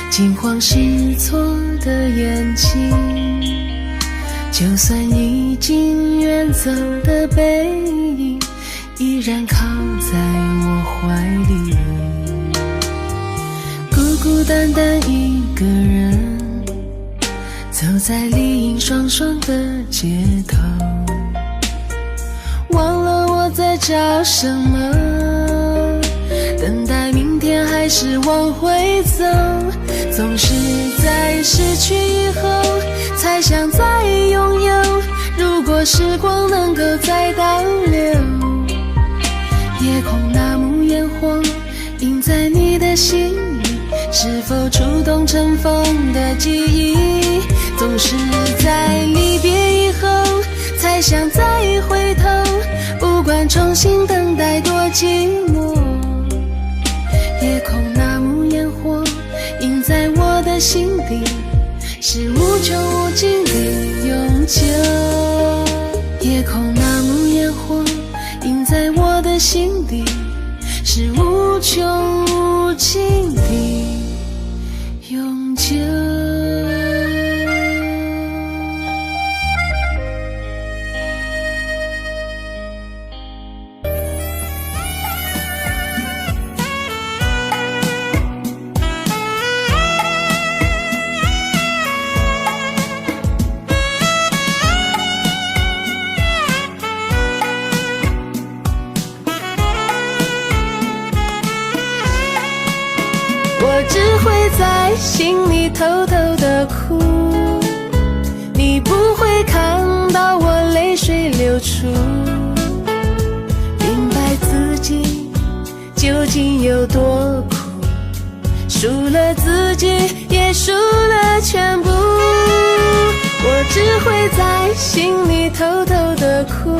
惊慌失措的眼睛，就算已经远走的背影依然靠在我怀里，孤孤单单一个人走在丽影双双的街头，忘了我在找什么，等待明天还是往回走，总是在失去以后才想再拥有，如果时光能够再倒流，夜空那幕烟火映在你的心里，是否触动尘封的记忆，总是在离别以后才想再回头，不管重新等待多寂寞，夜空那幕烟火映在我的心底，是无穷无尽的永久，夜空那幕烟火映在我的心底，是无穷无尽的永久。我只会在心里偷偷的哭，你不会看到我泪水流出，明白自己究竟有多苦，输了自己也输了全部，我只会在心里偷偷的哭，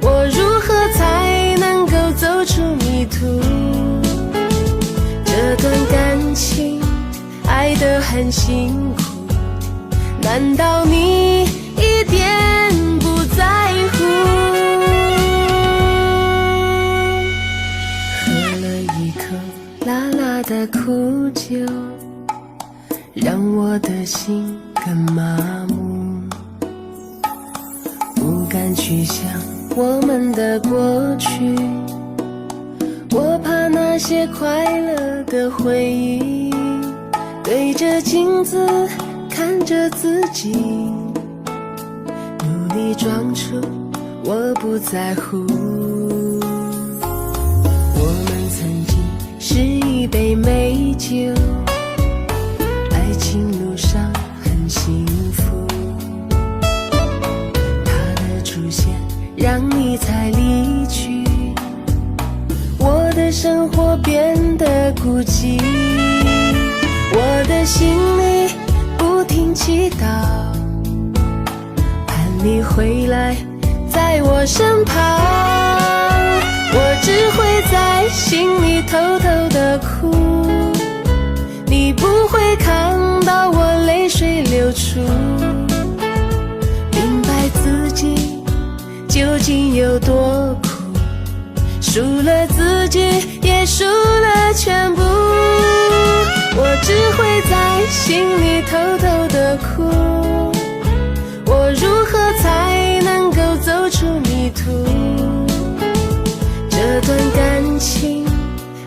我如何才能够走出迷途，这段感情爱得很辛苦，难道你一点不在乎？喝了一口辣辣的苦酒，让我的心更麻木，不敢去想我们的过去，我怕那些快乐的回忆，对着镜子看着自己，努力装出我不在乎。我们曾经是一杯美酒，爱情路上很幸福，他的出现让你才离去，我的生活变得孤寂，我的心里不停祈祷，盼你回来在我身旁，我只会在心里偷偷的哭，你不会看到我泪水流出，究竟有多苦？输了自己，也输了全部。我只会在心里偷偷的哭。我如何才能够走出迷途？这段感情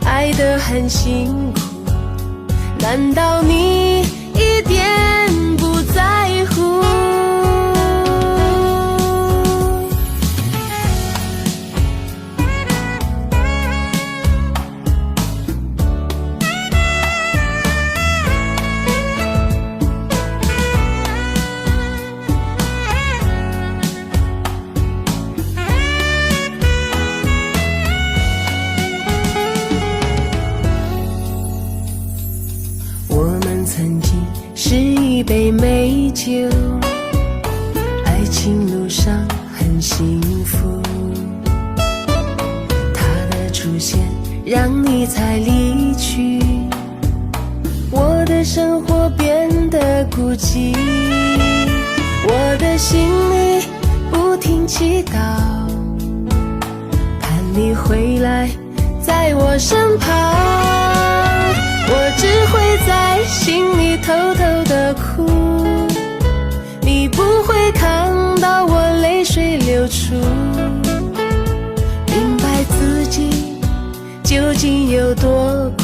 爱得很辛苦，难道你一点不在乎？曾经是一杯美酒，爱情路上很幸福。他的出现让你才离去，我的生活变得孤寂。我的心里不停祈祷，盼你回来在我身旁。我只会在心里偷偷的哭，你不会看到我泪水流出。明白自己究竟有多苦，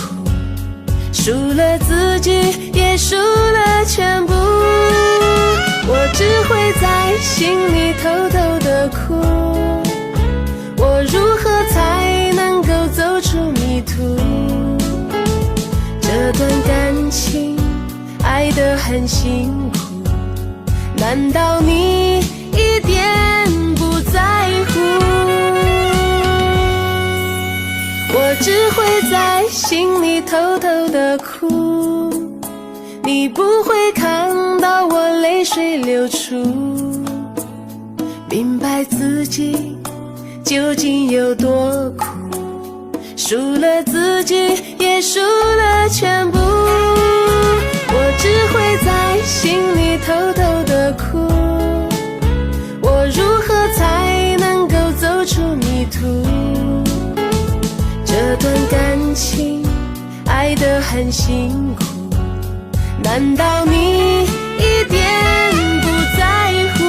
输了自己，也输了全部。我只会在心里偷偷的哭，我如何才能够走出迷途？这段感情爱得很辛苦，难道你一点不在乎？我只会在心里偷偷的哭，你不会看到我泪水流出。明白自己究竟有多苦，输了自己，也输了全部。我只会在心里偷偷的哭，我如何才能够走出迷途？这段感情爱得很辛苦，难道你一点不在乎？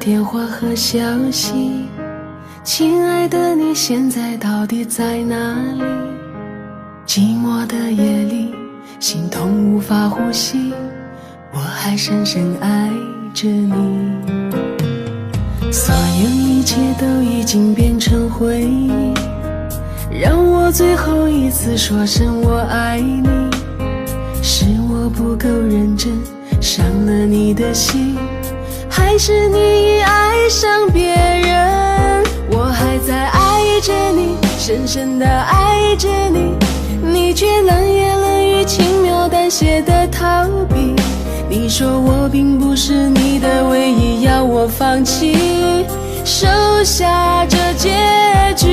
电话和消息，亲爱的，你现在到底在哪里？寂寞的夜里，心痛无法呼吸，我还深深爱着你。所有一切都已经变成回忆，让我最后一次说声我爱你。是我不够认真，伤了你的心，还是你已爱上别人？我还在爱着你，深深地爱着你，你却冷言冷语，轻描淡写的逃避。你说我并不是你的唯一，要我放弃，收下这结局。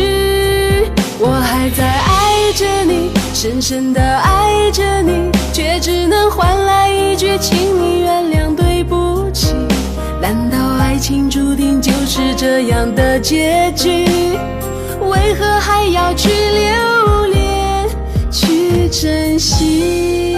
我还在爱着你，深深地爱着你，却只能换来一句请你原谅，对不起。难道爱情注定就是这样的结局？为何还要去留恋，去珍惜？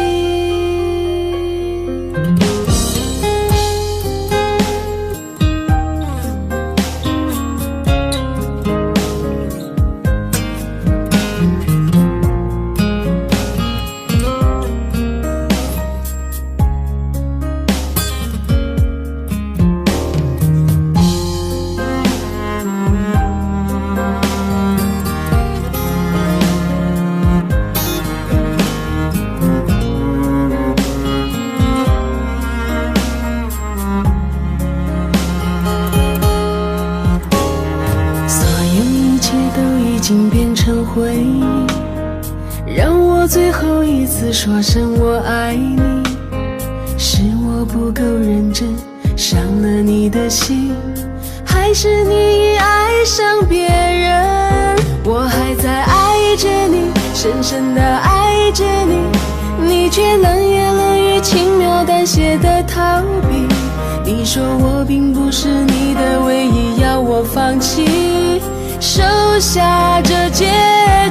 经变成回忆，让我最后一次说声我爱你。是我不够认真，伤了你的心，还是你已爱上别人？我还在爱着你，深深地爱着你，你却冷言冷语，轻描淡写的逃避。你说我并不是你的唯一，要我放弃，收下这结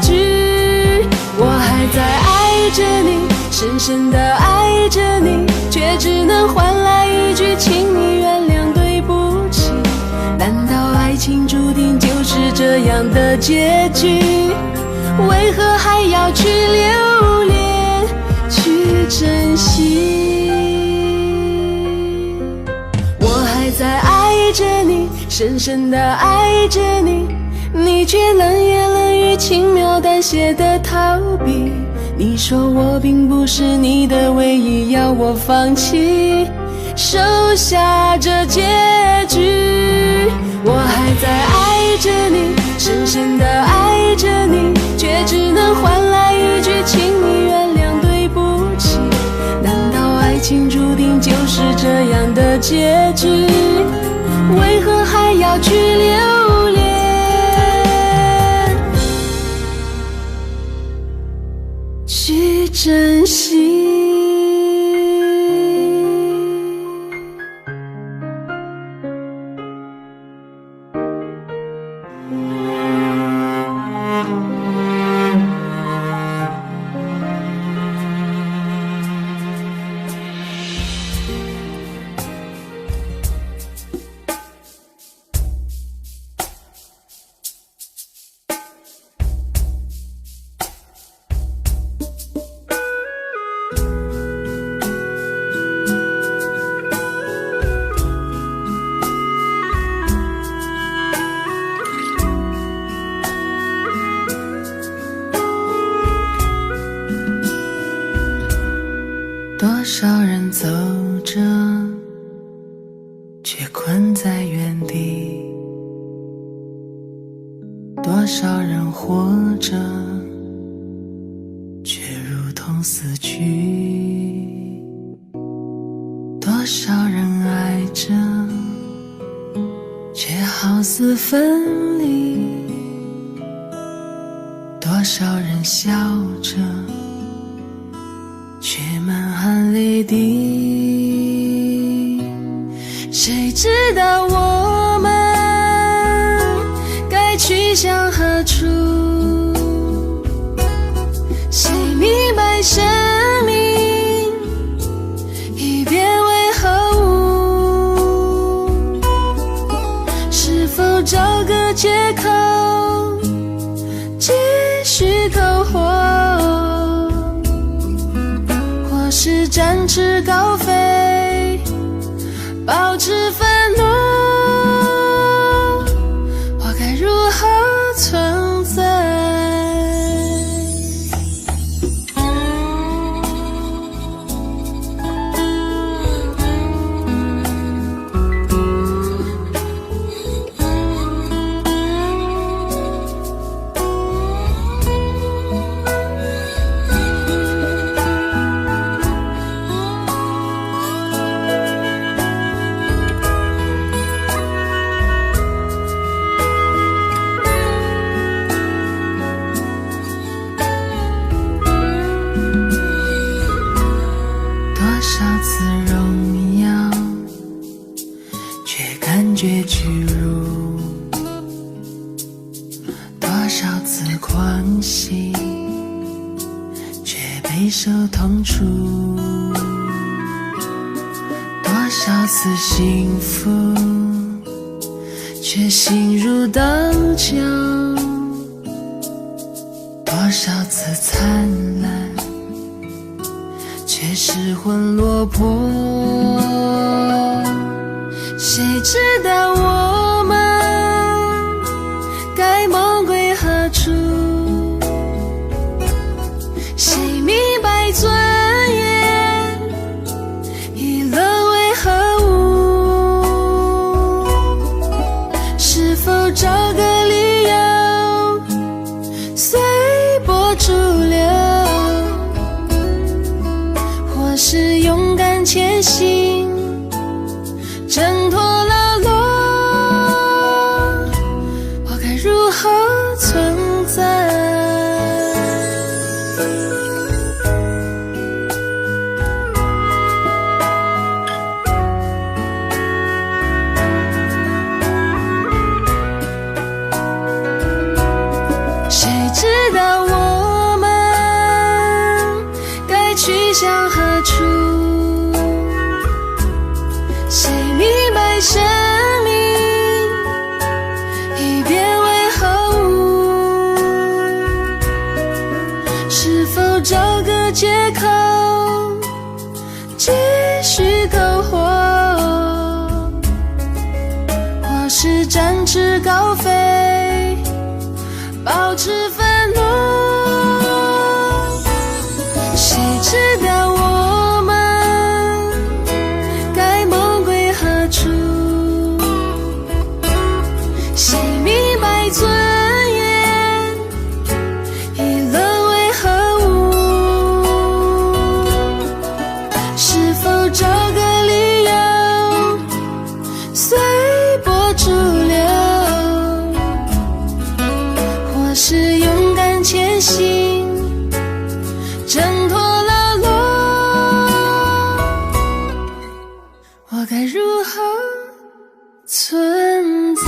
局。我还在爱着你，深深地爱着你，却只能换来一句请你原谅对不起。难道爱情注定就是这样的结局？为何还要去留恋，去珍惜？我还在爱着你，深深地爱着你，你却冷言冷语，轻描淡写的逃避。你说我并不是你的唯一，要我放弃，收下这结局。我还在爱着你，深深地爱着你，却只能换来一句请你原谅对不起。难道爱情注定就是这样的结局？为何还要去留恋，去珍惜？多少人走着，却困在原地；多少人活着，却如同死去；多少人爱着，却好似分离；多少人笑着，却满含泪滴。谁知道我们该去向何处？谁明白生命已变为何物？是否找个借口继续苟活，是展翅高飞，保持愤怒？我该如何存在？感觉屈辱，多少次狂喜，却备受痛楚；多少次幸福，却心如刀绞；多少次灿烂，却失魂落魄。谁知道我们该梦归何处？谁明白尊严已沦为何物？是否找个理由前行，挣脱了落，我该如何存在？谁知道我们该去向何处？谁明白生命已变为何物？是否找个借口继续苟活，或是展翅高飞，保持愤怒？谁知道我们该梦归何处？谁明白尊严已沦为何物？是否找个理由随波逐流，或是勇敢前行，挣脱了落，我该如何存在？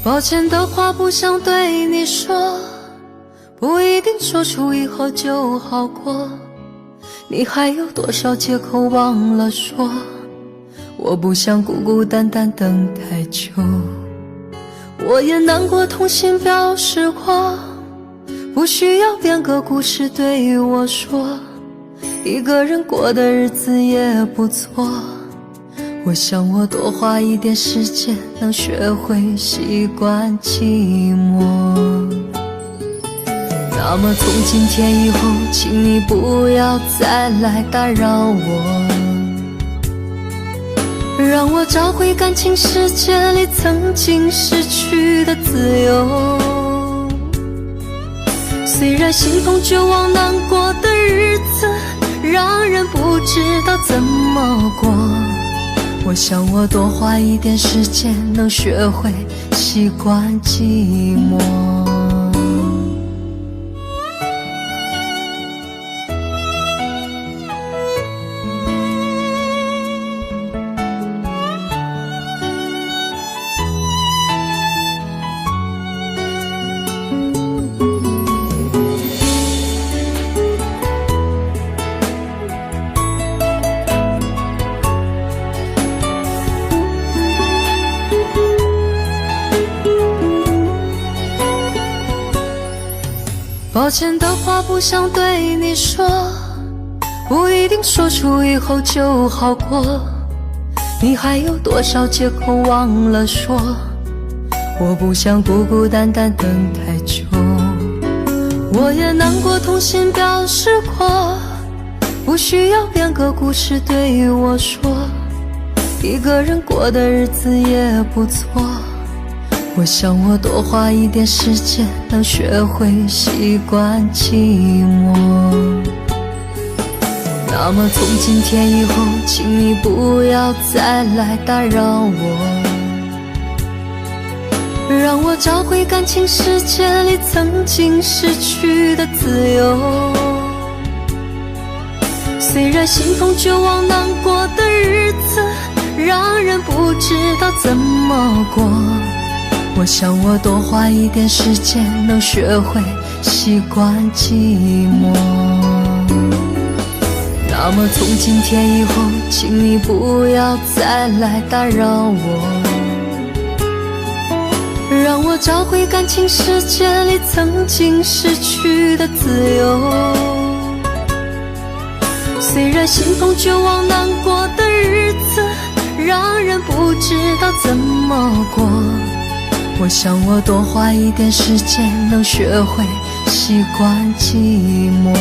抱歉的话不想对你说，不一定说出以后就好过。你还有多少借口忘了说？我不想孤孤单单等太久。我也难过痛心表示过，不需要编个故事对我说，一个人过的日子也不错。我想我多花一点时间，能学会习惯寂寞。那么从今天以后，请你不要再来打扰我，让我找回感情世界里曾经失去的自由。虽然心痛绝望难过的日子让人不知道怎么过，我想我多花一点时间，能学会习惯寂寞。抱歉的话不想对你说，不一定说出以后就好过。你还有多少借口忘了说？我不想孤孤单单等太久。我也难过痛心表示过，不需要编个故事对我说，一个人过的日子也不错。我想我多花一点时间，能学会习惯寂寞。那么从今天以后，请你不要再来打扰我，让我找回感情世界里曾经失去的自由。虽然心痛绝望难过的日子让人不知道怎么过，我想我多花一点时间，能学会习惯寂寞。那么从今天以后，请你不要再来打扰我，让我找回感情世界里曾经失去的自由。虽然心痛绝望难过的日子让人不知道怎么过，我想我多花一点时间，能学会习惯寂寞。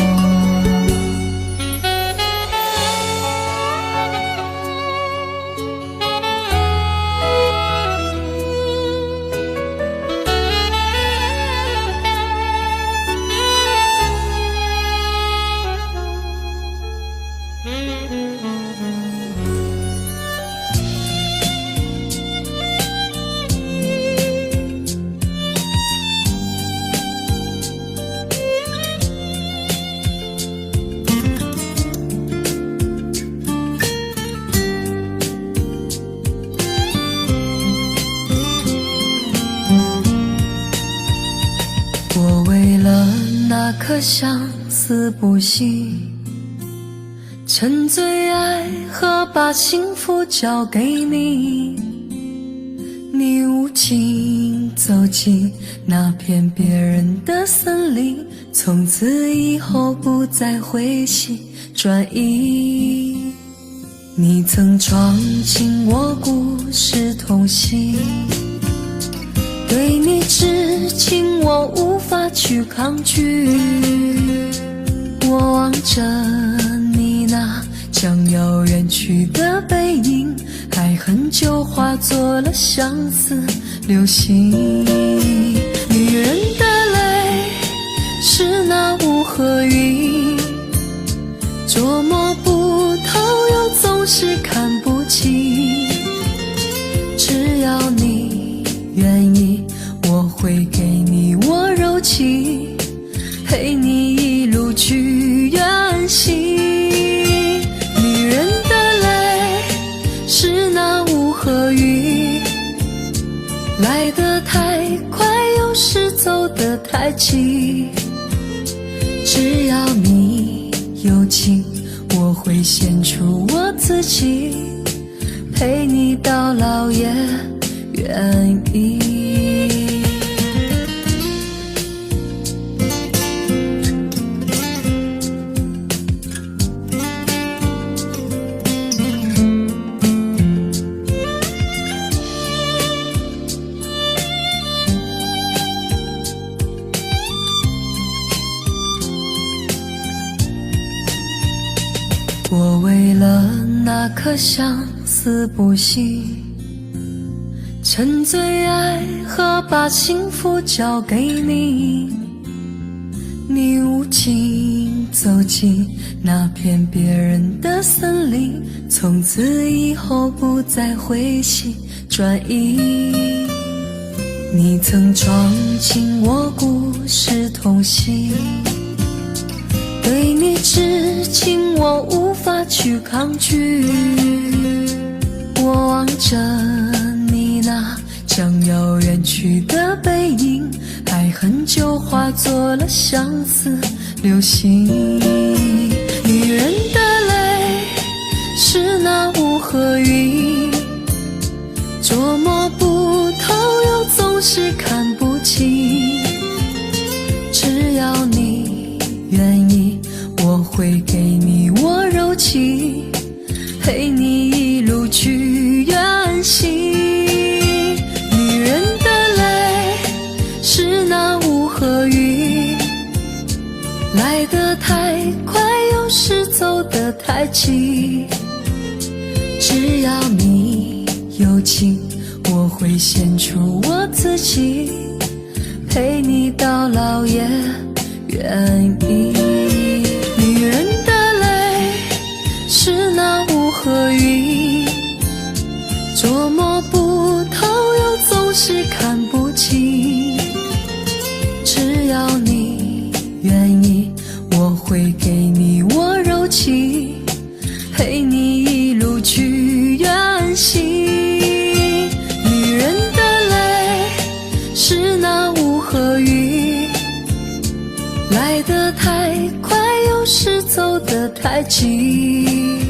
我为了那颗相思不息，沉醉爱和把幸福交给你，你无情走进那片别人的森林，从此以后不再回心转意。你曾闯进我故事痛惜，对你痴情我无法去抗拒。我望着你那将要远去的背影，爱很久化作了相思流星。女人的泪是那雾和云，捉摸不透又总是看不清。只要你愿意，我会给你我柔情，陪你一路去远行。女人的泪是那雾和云，来得太快，有时走得太急。只要你有情，我会献出我自己，陪你到老也愿意。我为了那颗相思不息，沉醉爱河，把幸福交给你。你无情走进那片别人的森林，从此以后不再回心转意。你曾闯进我故事痛心，对你痴情我无法去抗拒。我望着你那将要远去的背影，爱恨就化作了相思流星。女人的泪是那雾和云，捉摸不透又总是看不清。只要你愿意，我会给你我柔情，陪你一路去远行。女人的泪是那雾和云，来得太快，有时走得太急。只要你有情，我会献出我自己，陪你到老也愿意。女人的泪是那雾和云，捉摸不透又总是看不清。只要你愿意，我会给你我柔情，陪你一路去远行。女人的泪是那雾和云，来得太快，有时走得太急。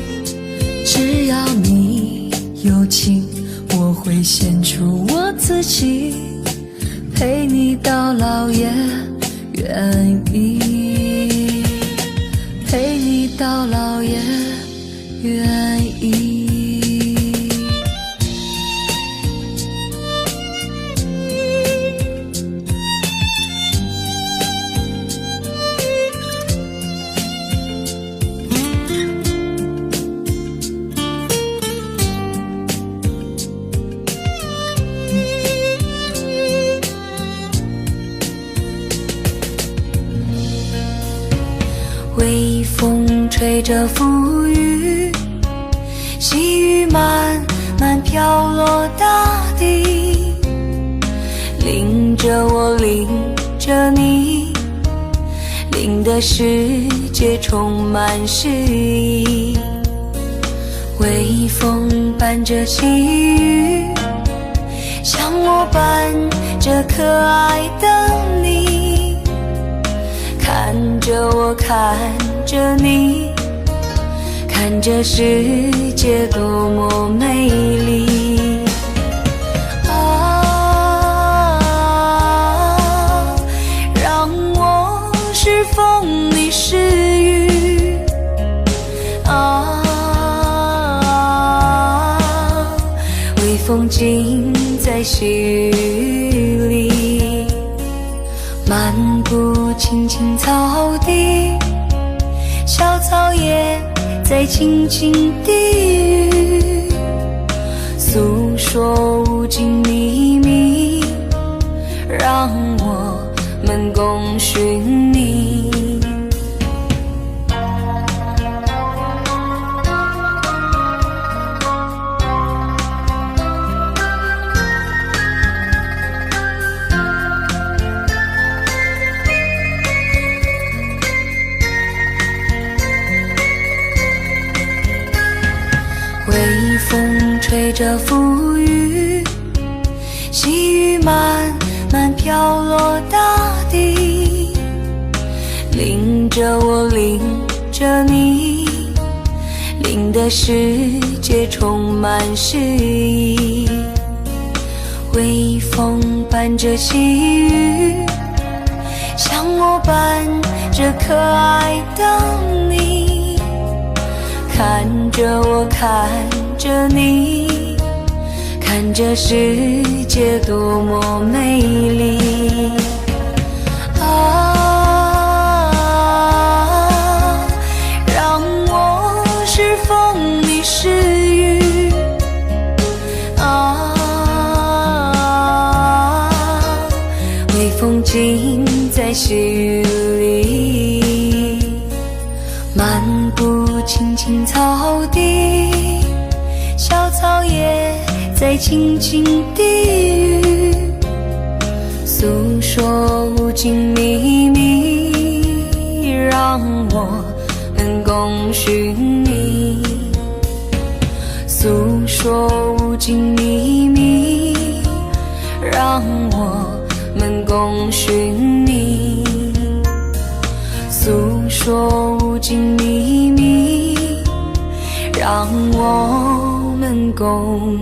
只要你有情，我会献出我自己，陪你到老也愿意，陪你到老也愿意。微风吹着馥郁，细雨慢慢飘落大地，淋着我，淋着你，淋得世界充满诗意。微风伴着细雨，像我伴着可爱的你，看着我，看着你，看着世界多么美丽。啊，让我是风，你是雨。啊，微风尽在细雨里，漫步青青草地，小草也在轻轻低语，诉说无尽秘密，让我们共寻觅。微风吹着馥郁，细雨慢慢飘落大地，淋着我，淋着你，淋的世界充满诗意。微风伴着细雨，像我伴着可爱的你，看着我，看着你，看这世界多么美丽啊！让我是风，你是雨啊！微风尽在细雨里，漫步青青草地，小草也在轻轻低语，诉说无尽秘密，让我们共寻觅。诉说无尽秘密，让我们共寻觅。诉说无尽秘密，让我们共